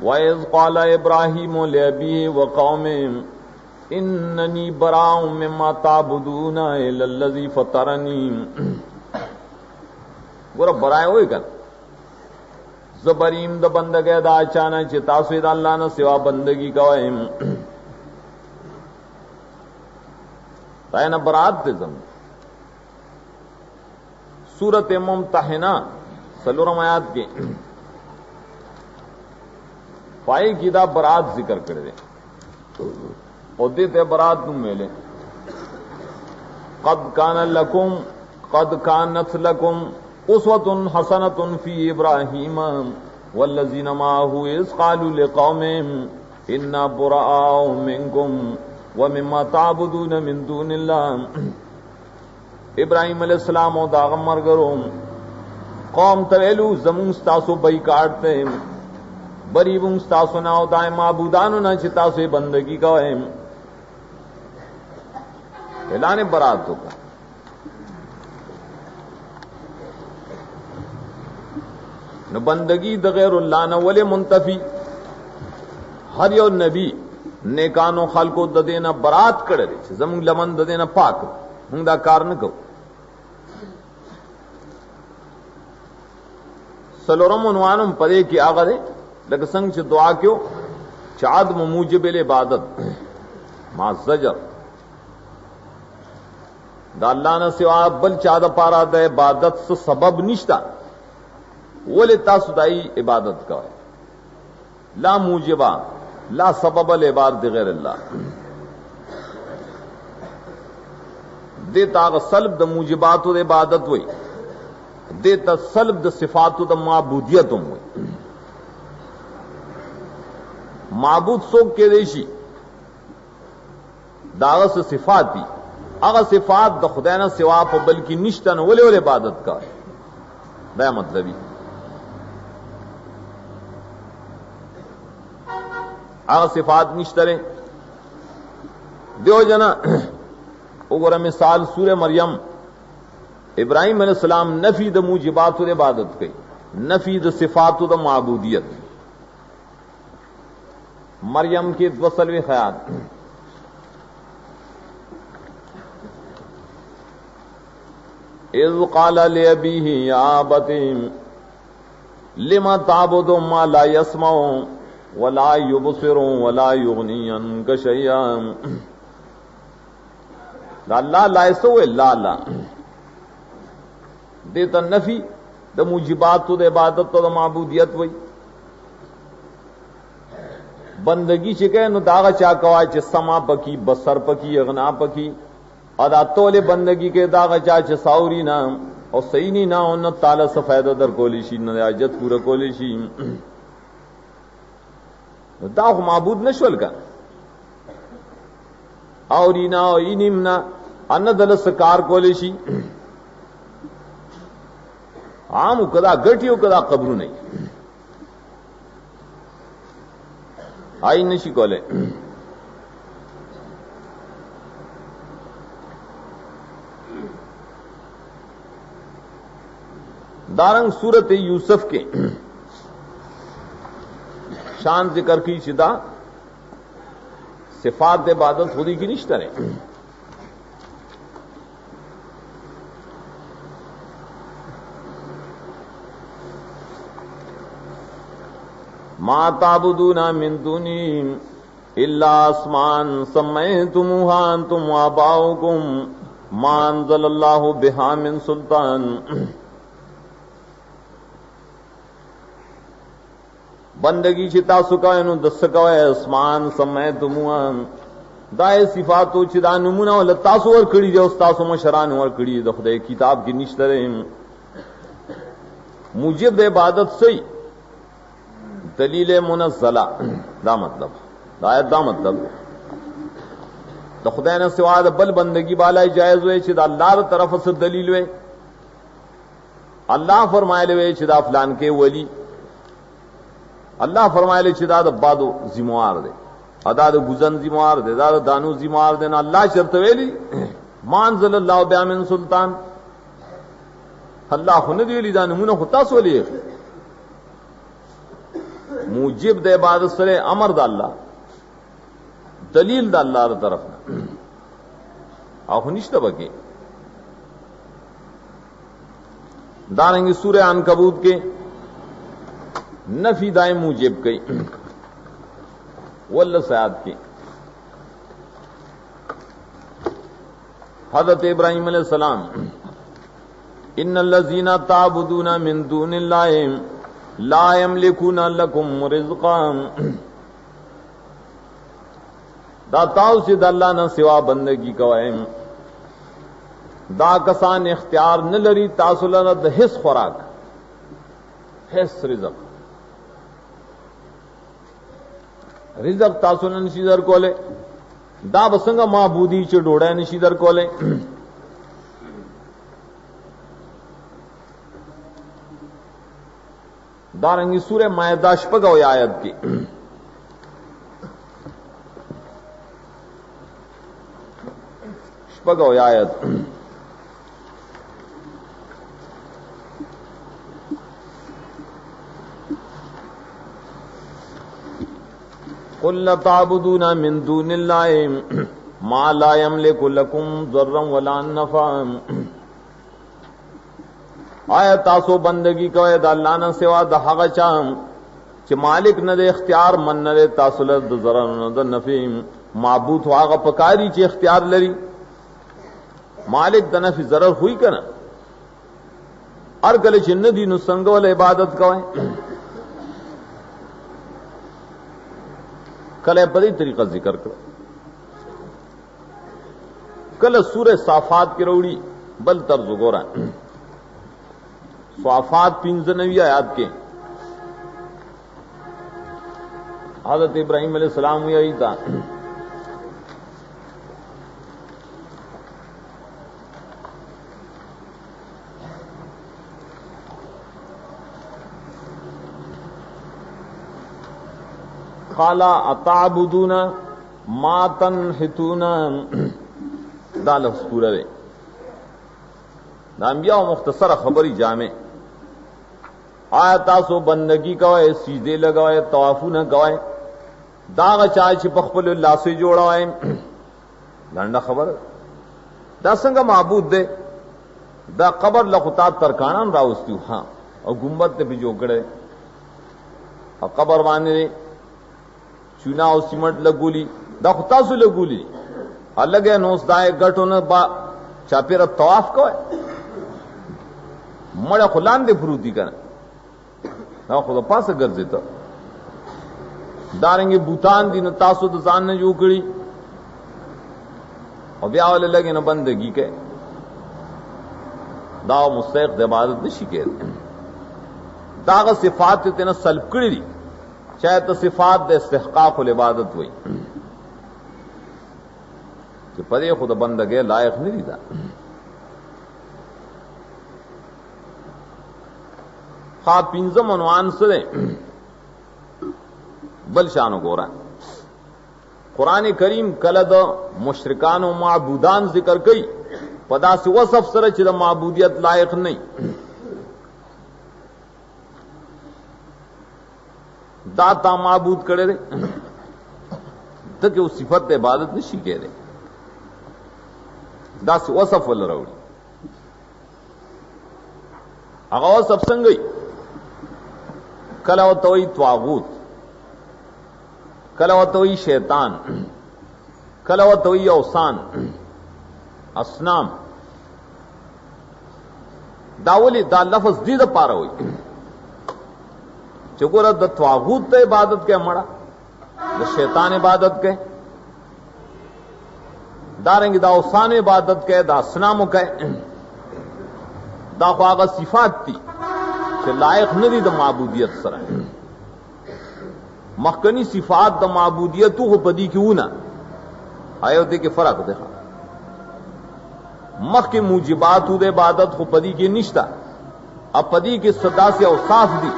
وَإِذْ قَالَ إِبْرَاهِيمُ لِأَبِيهِ وَقَوْمِهِ إِنَّنِي بَرَاءٌ مِّمَّا تَعْبُدُونَ إِلَّا الَّذِي فَطَرَنِي. ګوره برای وای کړه زبریم د بندګۍ دا چانه چې تاسو د الله نه سوا بندگی کوئ. تاینه برات دې زم. سورۃ ممتحنہ 16 آیات کې پای کی دا برات ذکر کړی دی او دې ته برات نوم ویلې. قد كانت لكم اسوة حسنة في ابراهيم والذين معه اذ قالوا لقومهم انا براء منكم ومما تعبدون من دون الله. ابراہیم علیہ السلام او دا مرګرو قوم ته ویلو زمون تاسو بایکاټ ته بری بون تاسو نه او دای معبودانو نه چې تاسو بندگی کوئ. اعلان برات وکړه. نو بندگی د غیر الله نه ولې منتفی. هر یو نبی نیکانو خلقو د دینه برات کړي چې زمون لمن د دینه پاک موږ دا کار نه کوو. سلورم عنوانم پدې کې هغه دی لکه څنګه چې دعا کېو چې عدم موجب العبادت ما زجر دا الله نه سوا بل چا د پاره د عبادت څه سبب نشتا ولې تاسو دای عبادت کوئ. لا موجبا لا سبب العبادت غیر الله. دیتا سلب د موجبات د عبادت وای دیتا سلب د صفات د معبودیت وای. معبود څوک کې دی شي داغه صفات دي هغه صفات د خدای نه سوا په بل کې نشته نو ولې عبادت کوي. دا مطلب هغه صفات نشته دیو جنا وګوره مثال سورہ مریم ابراہیم علیہ السلام نفی د موجبات د عبادت کوي نفی د صفات د معبودیت. مریم کی 2 خیات اذ قال لأبيه يا أبت لما تعبد ما لا يسمع ولا يبصر ولا يغني عنك شيئا. لا لا يسوي لا دیتا نفی د موجبات د عبادت او د معبودیت وای. بندگی چې کین نو داغه چا کوای چې سما پکی بصر پکی اغنا پکی ادا تول بندگی کې داغه چا چې ساوري نام او صحیح نه نه ان تعالی څخه فائدہ در کولی شي نه حاجت پورا کولی شي. دا معبود نشول کا اورینا او اینمنا ان دل سکار کولی شي عام کدا غټیو کدا قبرو نه آئی نشی کولے. दारंग सूरत यूसुफ के शान जिक्र की चिदा सिफात इबादत खुदी की निश्तर है। मा ताबुदूना मिन दूनी इल्ला अस्मान सम्मयतमुहा अंतुम व आबाउकुम मा अंज़लल्लाहु बिहा मिन सुल्तान। बंदगी चिता सुकायनु दसकवे अस्मान सम्मयतमुहा दाए सिफातो चिदा नमूना व तासु वर कड़ी दे उस्तासु मशरान वर कड़ी द खुदे किताब की निश्तरे मुजिब इबादत सही दलील मुनज़्ज़ला दा मतलब दायत दा मतलब तो खुदा ने सिवा बल बंदगी बाला जायज हुए चिदा अल्लाह तरफ से दलील हुए अल्लाह फरमाए हुए चिदा फलान के वली अल्लाह फरमाए चिदा बादो जिम्मेवार दे अदा गुजन जिम्मेवार दे दादा दानू जिम्मेवार देना अल्लाह शर्त वेली मान ज़ल्लाह ब्यामिन सुल्तान अल्लाह खुद वेली दा नमूना खुदा सोली मुजिब दे इबादत सरे अमर द अल्लाह दलील द अल्लाह तरफ आखनिश्त बके दारेंगे सूरह अनकबूत के नफी दाए मुजिब कई वल्ल सयाद की हज़रत इब्राहीम अलैहिस्सलाम इन्नल्लज़ीना ताबुदूना मिन दूनिल्लाहि ला यमलिकूना लकुम रिज़्क़ा दाताओं से अल्लाह न सिवा बंदगी कवाए दा कसान इख्तियार न लरी तासुला द हिस खुराक हिस रिज़्क़ रिज़्क़ तासुला नशीदर कोले दा बसंग माबूदी च डोड़ा नशीदर कोले दारंगी सूरह मायदा शपगो आयत की शपगो आयत कुल ताबुदूना मिन दूनिल्लाहि मा ला यमलिकु लकुम ज़र्रन वला नफ़ा आया तासो बंदगी कवे द अल्लाह न सिवा द हग चाम कि मालिक न दे इख्तियार मन न दे तासुल द ज़रर न द नफ़ी माबूद वाग पकारी चे इख्तियार लरी मालिक द नफ़ी ज़रर हुई कना अर कले चिन्न दी नुसंग वाले इबादत कवे कले पदी तरीका जिक्र करो कल सूरह साफात की रोड़ी बल तर्ज गोरा स्वाफात 95 आयात के हज़रत इब्राहीम अलैहिस्सलाम हुआ ही था खाला अताबुदूना मातन हितूना दाल पूरा रे नामिया मुख्तसर खबरी जामे आया तासो बंदगी कवाए सीधे लगाए तवाफू न गवाए दाग चाय चिपखपल अल्लाह से जोड़ाए लंडा खबर दा संग माबूद दे दा कबर लखुता तरकाना राउस्ती हाँ और गुम्बद ते भी जोकड़े और कबर वाने चूना और सीमेंट लगूली दा खुता से लगूली अलग है नोस दाए गट होने बा चापेरा तवाफ कवाए मड़ा खुलान दे फ्रूती कर ना खुदा पास गर्जे तो दारेंगे भूतान दी न तासो दजान ने जोकड़ी और ब्याह वाले लगे न बंदगी के दाव मुस्तैक इबादत नशी के दाग सिफात तेना सलकड़ी चाहे तो सिफात दे इस्तिहकाक इबादत हुई कि पदे खुद बंदगे लायक नहीं था खा पिंजम अनुमान से बल शानो गोरा कुरान करीम कलद मुशरिकान व माबूदान जिक्र कई पदा से वसफ सर चिद माबूदियत लायक नहीं दाता माबूद करे रे तो कि उस सिफत इबादत नशी कह रहे दास वसफ वल रवड़ी अगर सब संग कला तोई त्वागूत कला तोई शैतान कला तोई औसान असनाम दावली दा लफ्ज दी द पारा हुई चुकोर द त्वागूत त इबादत के मड़ा द शैतान इबादत के दारेंगे दा औसान इबादत के दा असनाम के दा ख्वागा सिफात थी कि लायक नदी द माबूदियत सर मखकनी सिफात द माबूदियत हो पदी क्यों ना आयोदे के फर्क देखा मख के मुजिबात दे इबादत हो पदी के निश्ता अब पदी के सदा से औसाफ दी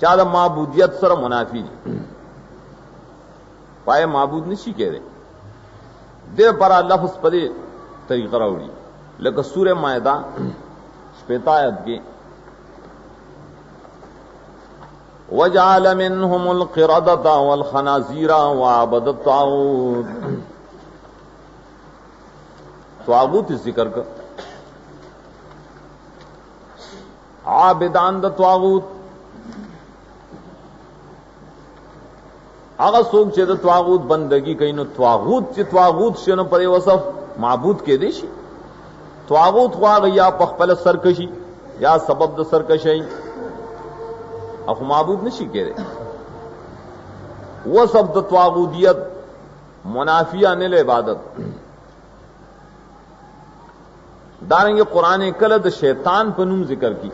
चाह माबूदियत सर मुनाफी दी पाए माबूद निशी कह रहे दे परा लफ्ज पदे तरीका राउड़ी लेकिन सूर्य मायदा श्वेतायत की वजाल मिनहुमुल क़िरदता वल खनाज़ीरा वअबदत तागूत तागूत जिक्र कर आबिदान द तागूत अगर सोच चे द तागूत बंदगी कहीं नो तागूत चे तागूत से न परे वसफ माबूद के देशी तागूत हुआ या पखपल सरकशी या सबब द सरकशी अब माबूद नशी कह रहे वह सब द तागूदियत मुनाफिया निल इबादत दारेंगे कुरान कलद शैतान पनूम जिक्र की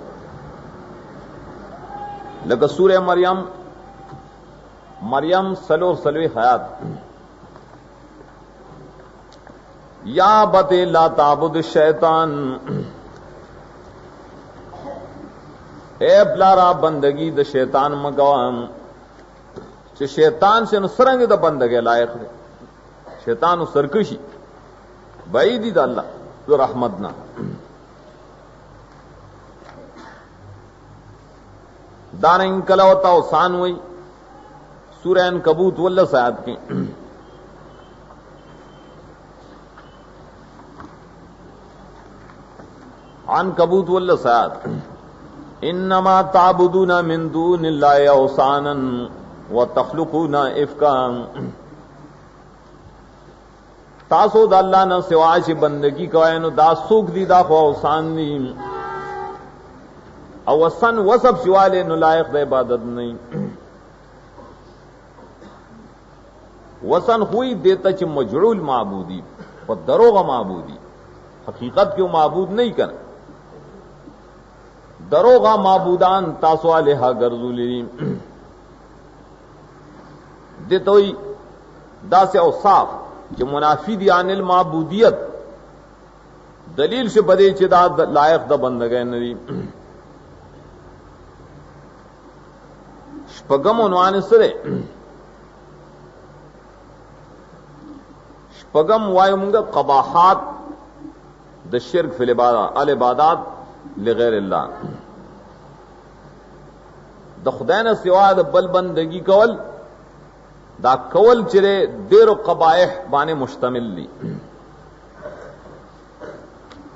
लग सूरह मरियम सलो सलवे हयात या बते ला ताबुद शैतान ए प्लारा बंदगी द शैतान मगवाम चे शैतान से सरंग द बंदगे लायक है शैतान सरकशी बैदी द अल्लाह तो रहमत ना दारंग कलावता उसान हुई सूरह कबूत वल्ला सायद की आन कबूत वल्ला सायद इन्नमा ताबुदूना मिन दूनिल्लाहि औसानन व तख्लुकूना इफ्का तासो द अल्लाह न सिवाय से बंदगी कवायनो दा सुख दी दा खो औसान दी अवसन वसब सिवाले नु लायक द इबादत नहीं वसन हुई देता च मजरूल माबूदी व दरोगा माबूदी हकीकत क्यों माबूद नहीं कर दरोगा माबूदान तासवालेहा गर्जुली देतोई दास औसाफ जो मुनाफी अनिल माबूदियत दलील से बदे चिदा लायक द बंदगे नरी शपगम उन्वान सरे शपगम वायुमंगा कबाहात द शिर्क फिल अल इबादात लिगैर अल्लाह द खुदा न सिवा द बल बंदगी कवल दा कवल चिरे देर कबाइह बाने मुश्तमिल ली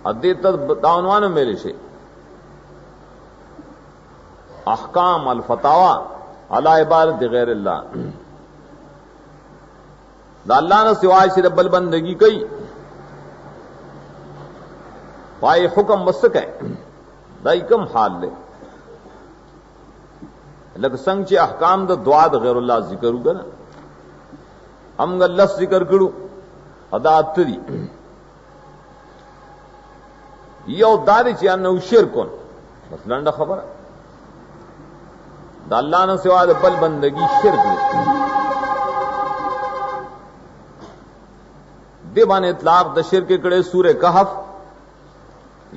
अद्देत दावनवान मेरे से अहकाम अल फतावा अला इबादत गैर अल्लाह दा अल्लाह न सिवाय से बल बंदगी कई पाए हुक्म बसक है दाई कम हाल ले लग संग चे अहकाम द दुआ द गैरुल्लाह जिक्र होगा ना हम गल्लस जिक्र करू अदा अतरी यो दारी चे न शिर कौन बस लंडा खबर द अल्लाह न सिवा द बल बंदगी शिरक देवान इतलाक द शिरक कड़े सूरह कहफ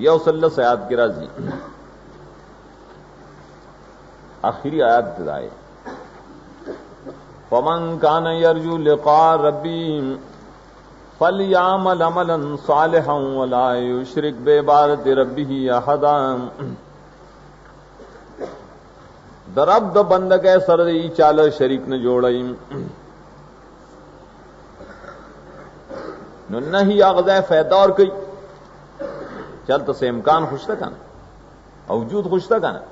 यौ सल्लल्लाहु अलैहि आयत की राजी आखिरी आयत दिलाए फमन कान यरजू लिका रब्बी फलयामल अमलन सालिहन वला युश्रिक बिइबादति रब्बिही अहदा दरब द बंदगे सर ई चाल शरीक न जोड़ई नहीं अगज़ फैदा और कई चल तो से इम्कान खुश था ना वजूद खुश था ना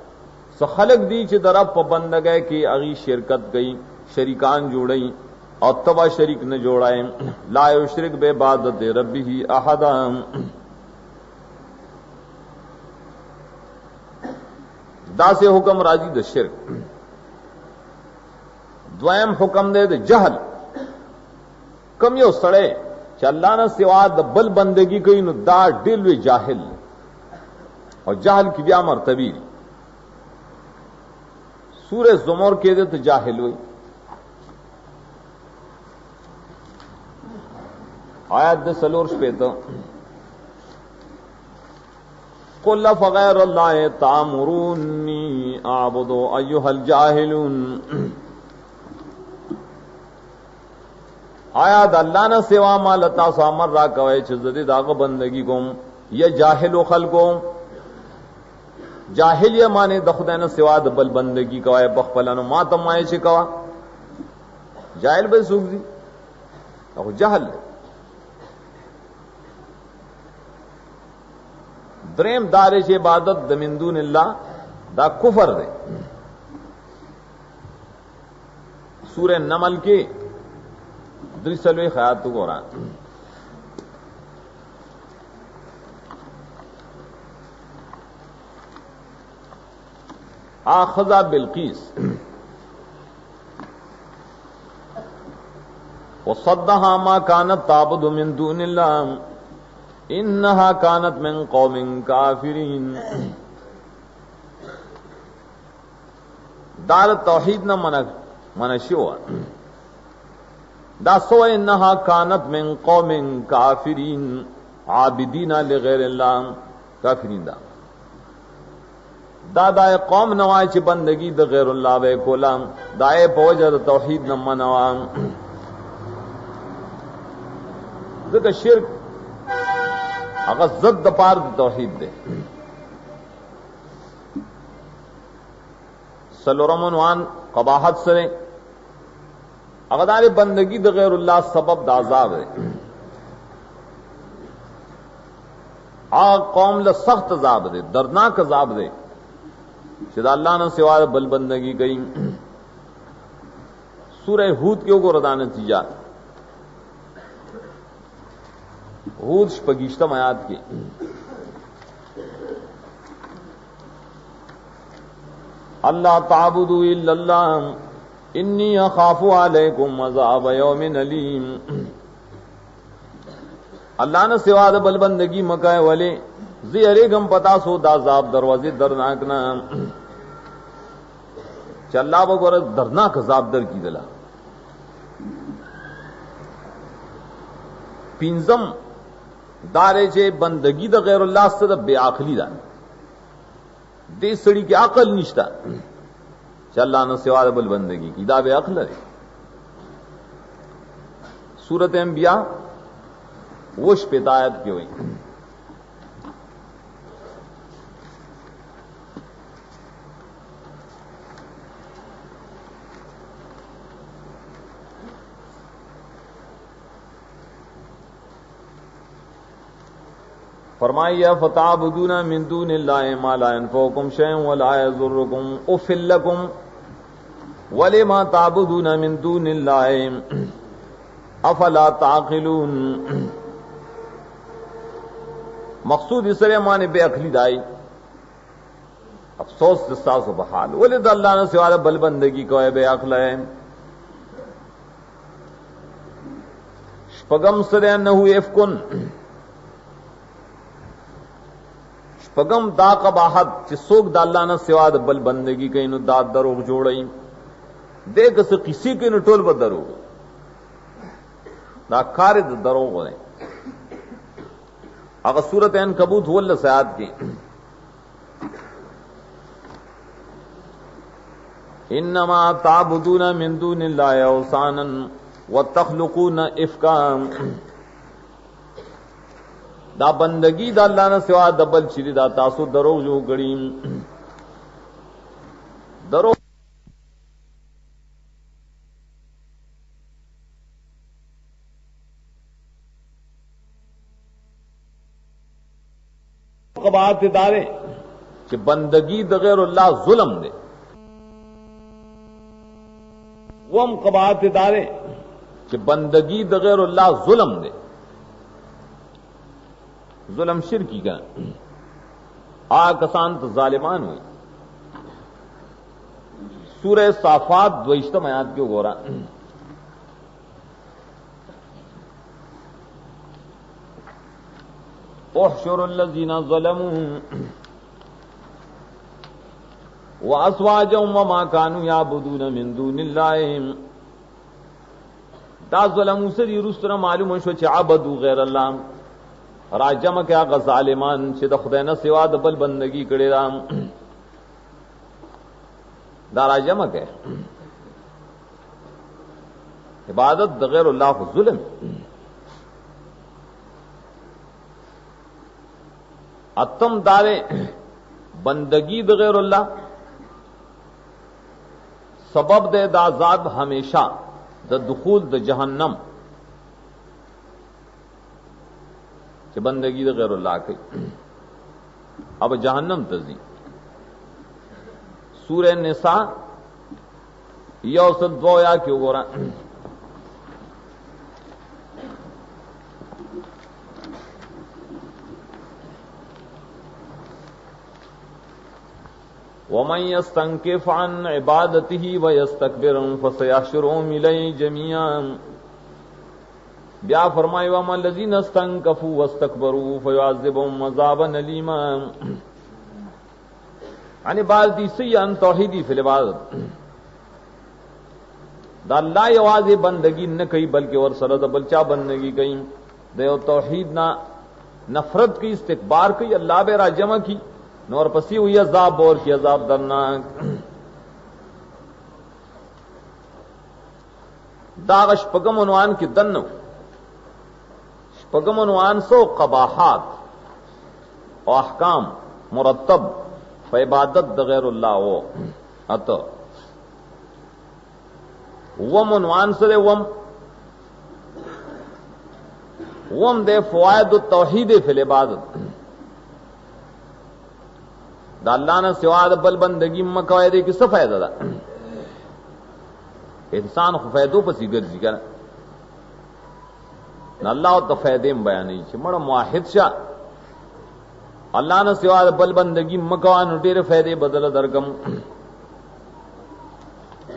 सखलक दी च दरब प बंदगे की अगी शिरकत गई शरीकान जोड़ई और तबा शरीक न जोड़ाए ला युशरिक बेबादत रब्बिही अहदा दा से हुक्म राजी द शिरक द्वयम हुक्म दे द जहल कम यो सड़े अल्लाह न सिवा द बल बंदगी कई नु दा दिल वे जाहिल और जाहिल की ब्या मरतबी सूरह ज़ुमर के दे तो जाहिल हुई आयत दे सलोर पे तो कुल फ़गैर अल्लाह तामुरूनी आबुदु अय्युहल जाहिलून आयात अल्लाह न सेवा मा लता सामर रा कवे चजदी दाग बंदगी कोम ये जाहिल खलको जाहिल ये माने दखुदा न सेवा द बल बंदगी कवे बखपलन मा तमाए कवा जाहिल बे सूख दी और जहल द्रेम दारे से इबादत द मिन दूनिल्लाह दा कुफर दे सूरह नमल के द्रिसलवे खयात को रहा आखजा बिल्कीस वसद्दहा मा कानत ताबुदु मिन दूनिल्लाह इन्नहा कानत मिन कौमिन काफिरीन दार तौहीद न मनशो दासो इन्नहा कानत मिन कौमिन काफिरीन आबिदीना लिगैरिल्लाह काफिरीन दादाए कौम नवाए च बंदगी द गैरुल्लाह वे कोलाम दाए पवजर तौहीद न मनवा ज़िक्र शिर्क अगर जद पार तौहीद दे सलोरमनवान कबाहत सरे अगदार बंदगी द गैरुल्लाह सबब दाजाब है आ कौम ल सख्त अजाब दे दर्दनाक अजाब दे शिदा अल्लाह ने सिवा बल बंदगी गई सूरह हूद के को रदा नतीजा हूद पगीश्तम आयात की अल्लाह ताबुदु इल्लल्लाह इन्नी अखाफु अलैकुम अज़ाब यौमिन अलीम अल्लाह ने सिवा बल बंदगी मकाए वाले जी अरे गम पता सो दाजाब दरवाजे दरनाक ना चल्ला बगौर दरनाक अजाब दर की दिला पिंजम दारे जे बंदगी द गैरुल्लाह से बेआखली दा दे सड़ी की अकल निश्ता चल्ला न सिवा बल बंदगी की दा बेअक्ल है सूरत अंबिया वोश पेतायत की हुई फरमाइया फताबुदूना मिन दूनिल्लाहि मा ला यनफउकुम शैअन व ला यज़ुर्रुकुम उफ़िल लकुम व लिमा ताबुदूना मिन दूनिल्लाहि अफला ताक़िलून मकसूद इसरे माने बेअक्ली दाई अफसोस दिस्तास बहाल वलिद अल्लाह ने सिवा बल बंदगी को बेअक्ल है शपगम सरे नहु इफ़कुन पगम दा कबाहत चिसोक दाल्ला न सिवा बल बंदगी कहीं नु दाद दरोग जोड़ई देख से किसी के न टोल ब दरोग दा कार दरोग ने अगर सूरत एन कबूत वल्ल सयाद की इन्नमा ताबुदूना मिन दूनिल्लाहि औसानन व तख्लुकूना इफ्का दा बंदगी दा अल्लाह ने सिवा दबल चिरी दा तासु दरोग जो गड़ी दरोग قباحت دارے کہ بندگی د غیر اللہ ظلم دے، وم قباحت دارے کہ بندگی د غیر اللہ ظلم دے، ظلم شرکی کا کسان تو ظالمان ہوئی۔ سورہ صافات 22 آیات کیوں گورا احشر الذین ظلموا وازواجهم وما كانوا يعبدون من دون الله، دا ظلمو سری رستنا معلوم شو چې عبدو غیر الله، راجم کیا غظالمان چې د خدای نه سوا د بل بندگی کړي را، دا راجم کې عبادت د غیر الله خو ظلم، اتم دارے بندگی د غیر اللہ سبب دے د عذاب ہمیشہ د دخول د جہنم، کہ بندگی د غیر اللہ کی اب جہنم تزی۔ سورہ نساء یوسل 2 یا کیوں گورا وَمَن يَسْتَنكِفْ عَنْ عِبَادَتِهِ وَيَسْتَكْبِرْ فَسَيَحْشُرُهُمْ إِلَيْهِ جَمِيعًا، بیا فرمائے وَمَا الَّذِينَ اسْتَنكَفُوا وَاسْتَكْبَرُوا فَيُعَذِّبُهُمْ عَذَابًا أَلِيمًا، یعنی عبادتی سیئن توحیدی فی العبادت، دا اللہ یواز بندگی نہ کئی بلکہ اور سرد بلچا بندگی کئی، دیو توحید نہ نفرت کی، استکبار کی، اللہ بے راجمہ کی، نور پسی ہوئی عذاب اور کی عذاب درناک۔ داغ شپگم عنوان کی دنو شپگم عنوان سو قباحات و احکام مرتب فعبادت د غیر اللہ و اتو وم عنوان سرے وم دے فوائد التوحید فی العبادت، دا اللہ نے سوا دا بل بندگی مکوائے دے کس فائدہ دا، انسان خو فائدوں پسی گرزی کر نہ اللہ تا فائدے بیانی چھ مڑا موحد شاہ اللہ نے سوا دا بل بندگی مکوائے نو دیر فائدے بدل درکم،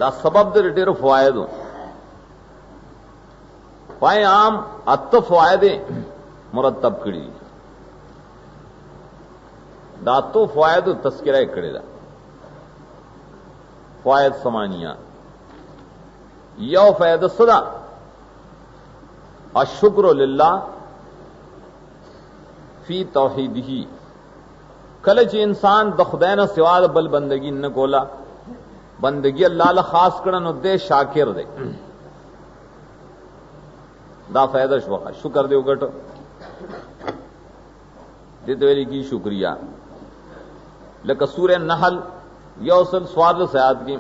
دا سبب در دیر فوائدوں پائے عام اتف فائدے مرتب کری، دا تو فوائد تذکرہ کرے دا فوائد سمانیہ یو فائدہ صدا الشکر للہ فی توحیدہ، کلچ انسان د خدای نہ سوا بل بندگی نہ کولا، بندگی اللہ لا خاص کرن دے شاکر دے، دا فائدہ شوقا شکر دے گٹ دے ویلی کی شکریہ، لکہ سورہ نحل یوسل سوار سیاد کی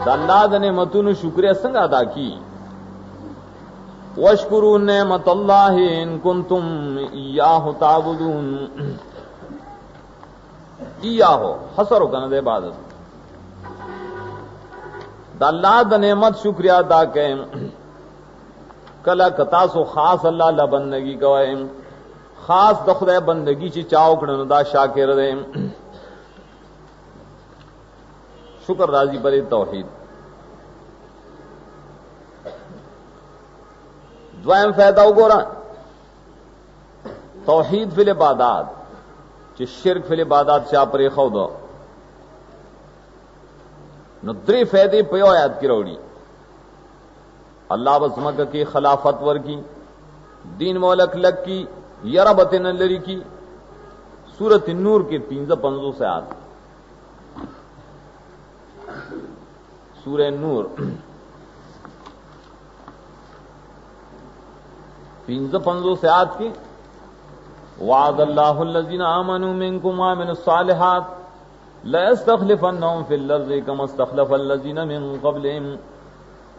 دا اللہ دا نعمتون شکریہ سنگ ادا کی، وَاشْكُرُوا نِعْمَةَ اللَّهِ إِن كُنتُمْ إِيَّاهُ تَعْبُدُونَ، ایاہو حسر کن دے عبادت، دا اللہ دا نعمت شکریہ ادا کریں، کلا کتاسو خاص اللہ لا بندگی کوئیں، خاص د خدای بندگی چی چاو کړنو دا شاکر دے، شکر راضی پر توحید۔ دوائم فائدہ وګورا توحید فی العبادات چې شرک فی العبادات چا پرې خو دو نو درې فائدې په یو آیات کې وروړي، اللہ بسمک کی خلافت ور کی، دین مولک لگ کی، یربتن لری کی، سورۃ النور کے 350 سے آیات، سورہ نور 350 سے آیات کی، وعد اللہ الذین آمنوا منکم وعملوا الصالحات لَيَسْتَخْلِفَنَّهُمْ فِي الْأَرْضِ كَمَا اسْتَخْلَفَ الَّذِينَ مِنْ قَبْلِهِمْ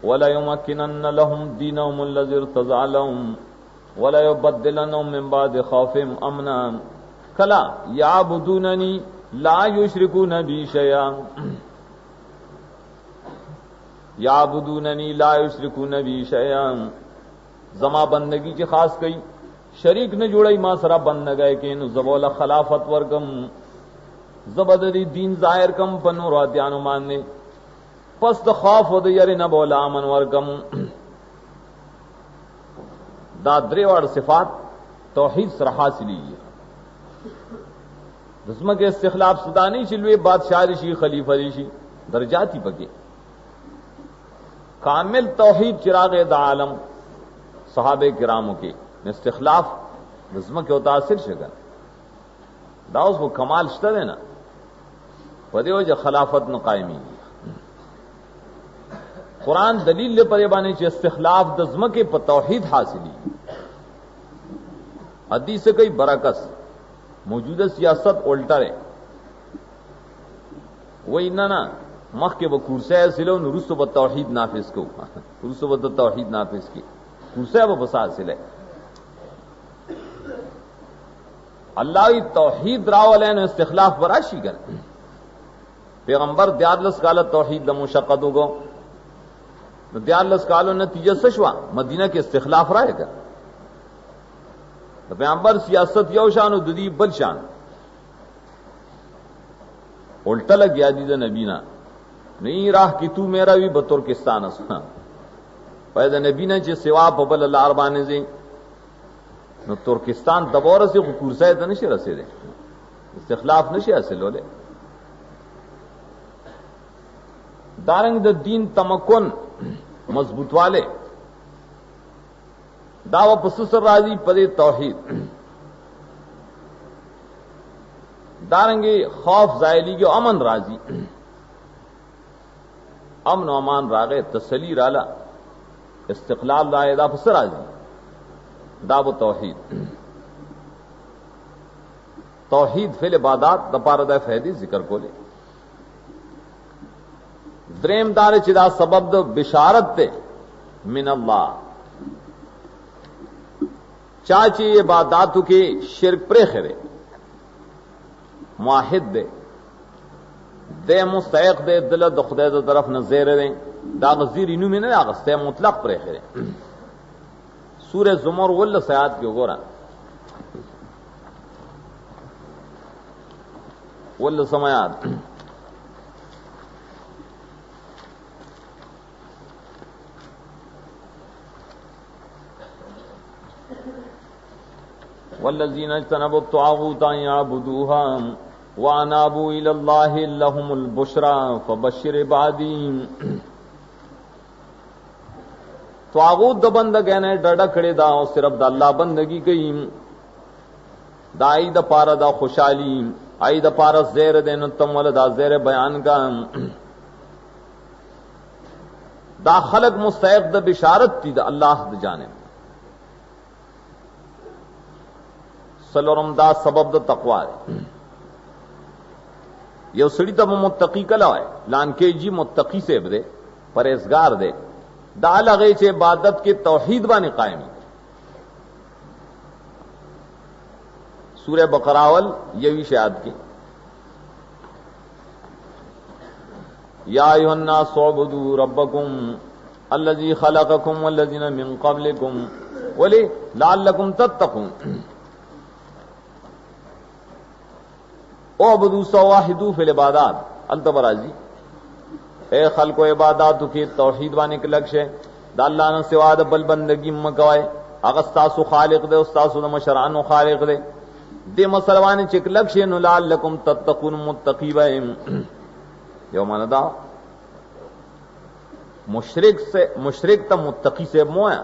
وَلَيُمَكِّنَنَّ لَهُمْ دِينَهُمُ الَّذِي ارْتَضَىٰ لَهُمْ वला युबद्दिलन्नहुम मिन बाद खौफिहिम अमना कला याबुदूननी ला युशरिकून बी शैया याबुदूननी ला युशरिकून बी शैया जमा बंदगी की खास कई शरीक न जुड़ई मां सरा बंद न गए कि जबोला खलाफत वर्गम जबदरी दीन जाहिर कम पनो रात्यानो मानने पस द खौफ व यर न बोला अमन वर्गम दा द्रेवाड़ सिफात तौहीद सर हासिली दुश्म के इस्तिखलाफ सुदानी चिलवे बादशाह ऋषि खलीफा ऋषि दर्जाती पके कामिल तौहीद चिराग आलम सहाबे किरामों के इस्तिखलाफ दुश्म के उतासिर शगन दाउस वो कमाल शतर है ना पदे जो खलाफत न कायमी कुरान दलील पर बाने चे इस्तिखलाफ दज्म के तौहीद हासिली हदीस से कई बरकस मौजूदा सियासत उल्टा है वही ना मख के वो कुर्सा सिलो रुसो ब तौहीद नाफिज को रुसो ब तौहीद नाफिज की कुर्सा वो बसा सिले अल्लाह तौहीद रावल इस्तिखलाफ बराशी कर पैगंबर दयालस काल तौहीद मुशक्कत गो दयालस कालो नतीजा सशवा मदीना के इस्तिखलाफ रहेगा तो पैगंबर सियासत यो शान दुदी बल शान उल्टा लग गया दीदा नबीना नहीं राह कि तू मेरा भी बतौर किस्तान पैदा नबीना चे सिवा बबल अल्लाह अरबाने से न तुर्किस्तान दबौर से कुर्सा तो नशे रसे दे इस्तिखलाफ नशे हासिल हो ले दारंग द दीन तमक्कुन मजबूत वाले दावा पसुसर राजी पदे तौहीद दारंगे खौफ जायली के अमन राजी अमन अमान रागे तसली राला इस्तिकलाल राय दा पसर राजी दाव तौहीद तौहीद फिल इबादात दपारदा फैदी जिक्र को ले द्रेम दार चिदा सबब द बिशारत ते मिन अल्लाह चाची इबादातु के शिरक प्रे खरे मुआहिद दे मुस्तैक दे दिल द खुदा द तरफ नज़ेर दे दा गजीर इनु में ना गस्ते मुतलक प्रे खरे सूरह जुमर वल सयात के गोरा वल समयात वल्लज़ीन इज्तनबु त्वागूत अन यअबुदूहा व अनाबू इलल्लाहि लहुमुल बुशरा फबश्शिर इबादी त्वागूत द बंदगे ने डडा खड़े दा और सिर्फ द अल्लाह बंदगी गई दाई द पारा दा खुशहाली आई द पारा ज़ेर देन तम वल दा ज़ेर बयान का दा खलक मुस्तैक द बिशारत थी द अल्लाह द जाने सलोरम दा सबब द तकवा ये सड़ी तब मुत्तकी कला है लान के जी मुत्तकी से बदे परहेजगार दे दाल अगे चे इबादत के तौहीद बाने कायमी सूरह बकरावल ये विषयात की या अय्युहन्नास उअबुदू रब्बकुम अल्लज़ी खलक़कुम वल्लज़ीना मिन क़ब्लिकुम वली लअल्लकुम तत्तक़ून उअबुदू सवाहिदू फिल इबादात अल्तबराजी ए खल्को इबादातु की तौहीद बाने के लक्ष्य द अल्लाह न सिवा द बल बंदगी मगवाए अगस्तासु खालिक दे उस्तासु द मशरान खालिक दे मसलवान चिक लक्ष्य नु लअल्लकुम तत्तक़ून मुत्तक़ीबा यो मानदा मुशरिक त मुत्तकी से मोया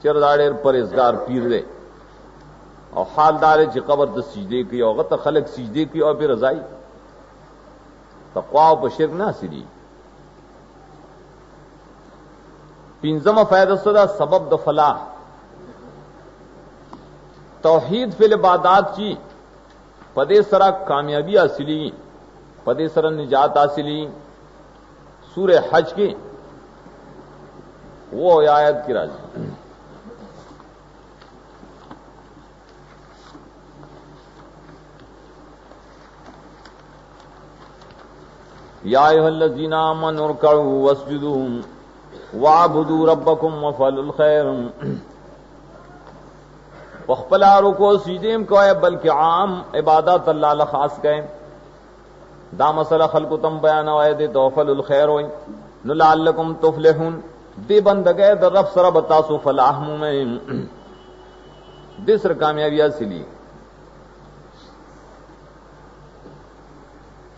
चिरदाड़े परहेजगार पीर दे और हालदार ची कबर द सीजदे की और त खलक सीजदे की और फिर रजाई तक़वा पर शिरक ना सिरी पिंजम फायदा सदा सबब द फलाह तौहीद फिल इबादात की पदे सरा कामयाबी हासिली पदे सरा निजात हासिली सूरह हज की वो आयत की राजी या अय्युहल्लज़ीना आमनू इरकऊ वस्जुदू वाबुदू रब्बकुम वफ़अलुल खैर। वख़्पला रुको सीजेम को है बल्कि आम इबादत अल्लाह ला खास कहे दा मसला खल्कु तम बयान आए दे तोफलुल खैर होई न लअल्लकुम तुफलिहून दे बंदगे द रब सरा बतासु फलाह में दिसर कामयाबी हासिली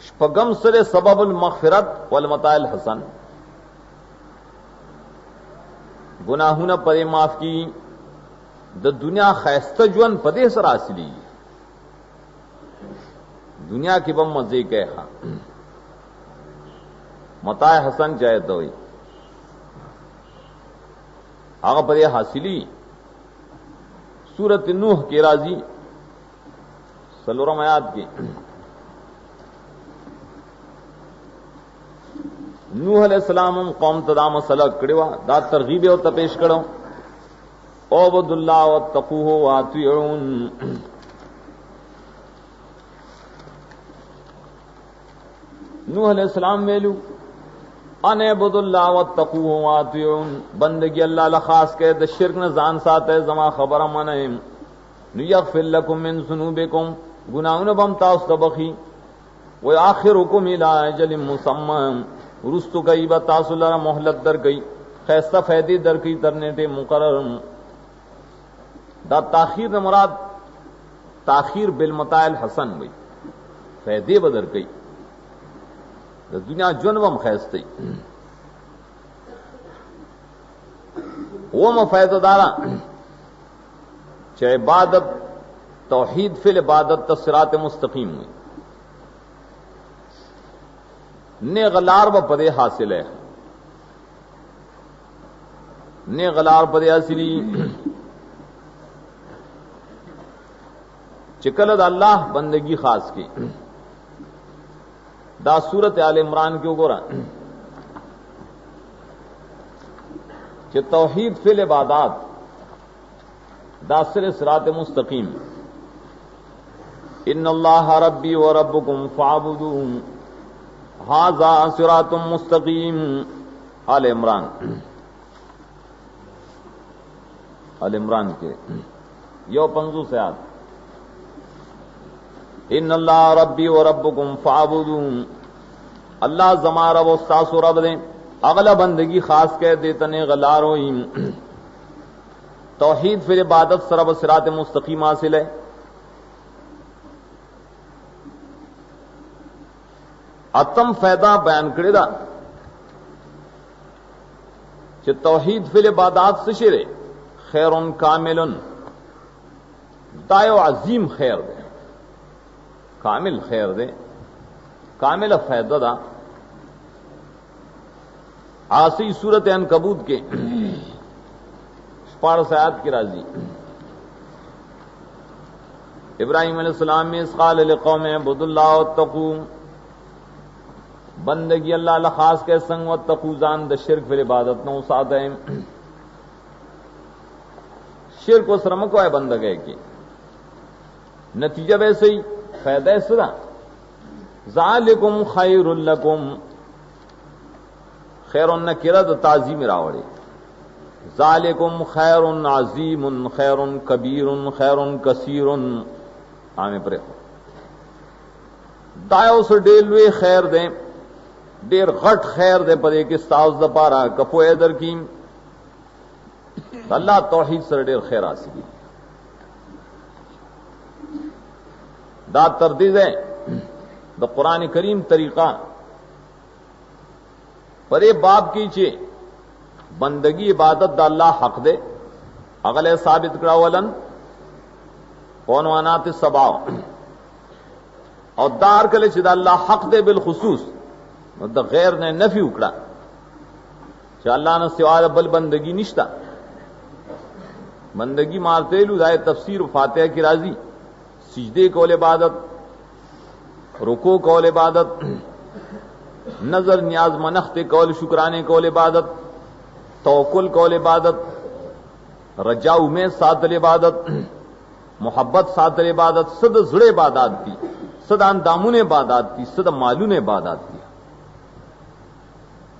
शपगम सरे सबबुल मग़फ़िरत वल मताइल हसन गुनाहुन परे माफ की द दुनिया खैस्ता जुअन पदे सर हासिली दुनिया की बम मजे के हा मताए हसन जाए तो आगा पदे हासिली सूरत नूह के राजी सलोरम आयात की नूह अलैहिस्सलाम कौम तदा मसला कड़वा दा तरगीब और तपेश करो ओबुदुल्लाह वत्तकूहु वातिऊन। नूह अलैहिस्सलाम वेलू अनेबुदुल्लाह वत्तकूहु वातिऊन बंदगी अल्लाह ला खास के द शिरक न जान साथ है जमा खबर मने यगफिर लकुम मिन ज़ुनूबिकुम गुनाहुन बम ताउस तबखी व आखिरुकुम इला अजलिन मुसम्मा रुस्तु गई व तासुलरा मोहलत दर गई खैस्ता फैदी दर की तरने मुकर्रर दा ताखीर न मुराद ताखीर बिल मताइल हसन गई फैदे बदर गई दुनिया जुनवम खैस्ती वो मफैदारा चाहे इबादत तौहीद फिल इबादत तस्सिरात मुस्तकीम हुई ने गलार व पदे हासिल है ने गलार पदे हासिली चिकलद अल्लाह बंदगी खास की दा सूरत आल इमरान क्यों गोरा कि तौहीद फिल इबादात दासिर सिरात मुस्तकीम इन्नल्लाह रब्बी व रब्बुकुम फअबुदून हाज़ा सिरातुम मुस्तकीम। आल इमरान के यो 5 से आद इन्नल्लाह रब्बी व रब्बुकुम फअबुदून अल्लाह जमा रब सासु रब दे अगला बंदगी खास कह देतने गलारो तौहीद फिर इबादत सरब सिरात मुस्तकीम हासिल है। अतम फैदा बयान करेदा कि तौहीद फिल इबादत से शेरे खैरुन कामिलुन दायो अजीम खैर दे कामिल खैर दे कामिल फैदा दा आसी सूरत अनकबूत के 12 आयत की राजी इब्राहिम अलैहिस्सलाम में क़ाल लिक़ौम इब्दुल्लाह वत्तक़ू बंदगी अल्लाह ला खास के संग वत्तक़ू जान द शिरक फिल इबादत न उसाद है शिरक को श्रम को है बंदगे की नतीजा वैसे ही फायदा सदा ज़ालिकुम खैरुल लकुम खैरुन नकिरत ताज़ीम रावड़े ज़ालिकुम खैरुन अज़ीमुन खैरुन कबीरुन खैरुन कसीरुन आमे पर दायो से डेलवे खैर दे देर घट खैर दे पर एक स्ताउस द पारा कपो एदर की अल्लाह तौहीद सर डेर खैर हासिल दा तरदीद है द कुरान करीम तरीका परे बाप की चे बंदगी इबादत दा अल्लाह हक दे अगले साबित करावलन कौन वानात सबाव और दार कले चिदा अल्लाह हक दे बिलखुसूस द गैर ने नफी उकड़ा चा अल्लाह ने सिवा बल बंदगी निश्ता बंदगी मारते लुदाए तफसीर फातिहा की राजी सिजदे कौल इबादत रुको कौल इबादत नजर न्याज मनख्ते कौल शुक्राने कौल इबादत तवक्कुल कौल इबादत रजा उम्मीद सातल इबादत मोहब्बत सातल इबादत सद जुड़े इबादत थी सद अंदामुन इबादत थी सद मालून इबादत थी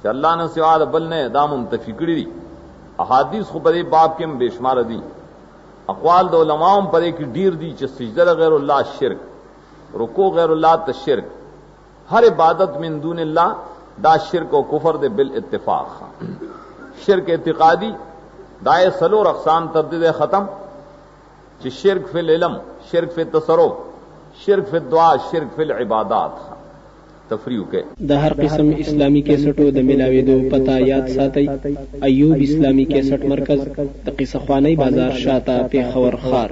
چې الله نه سوا د بل نه دا منتفی کړی دي. احادیث خو په دې باب کې بشمار دي، اقوال د علماو په دې کې ډیر دي چې سجده غیر الله شرک، رکوع غیر الله ته شرک، ہر عبادت من دون اللہ دا شرک و کفر دے بالاتفاق. شرک اعتقادی دائے سلور اقسام تردید ختم چی شرک فی العلم، شرک فی التصرف، شرک فی الدعا، شرک فی العبادات. تفریح کے دا ہر قسم اسلامی کیسٹو د ملاویدو پتہ یاد ساتي. ایوب اسلامی کیسٹ مرکز، تقی صفوانی بازار، شاته پیښور خار.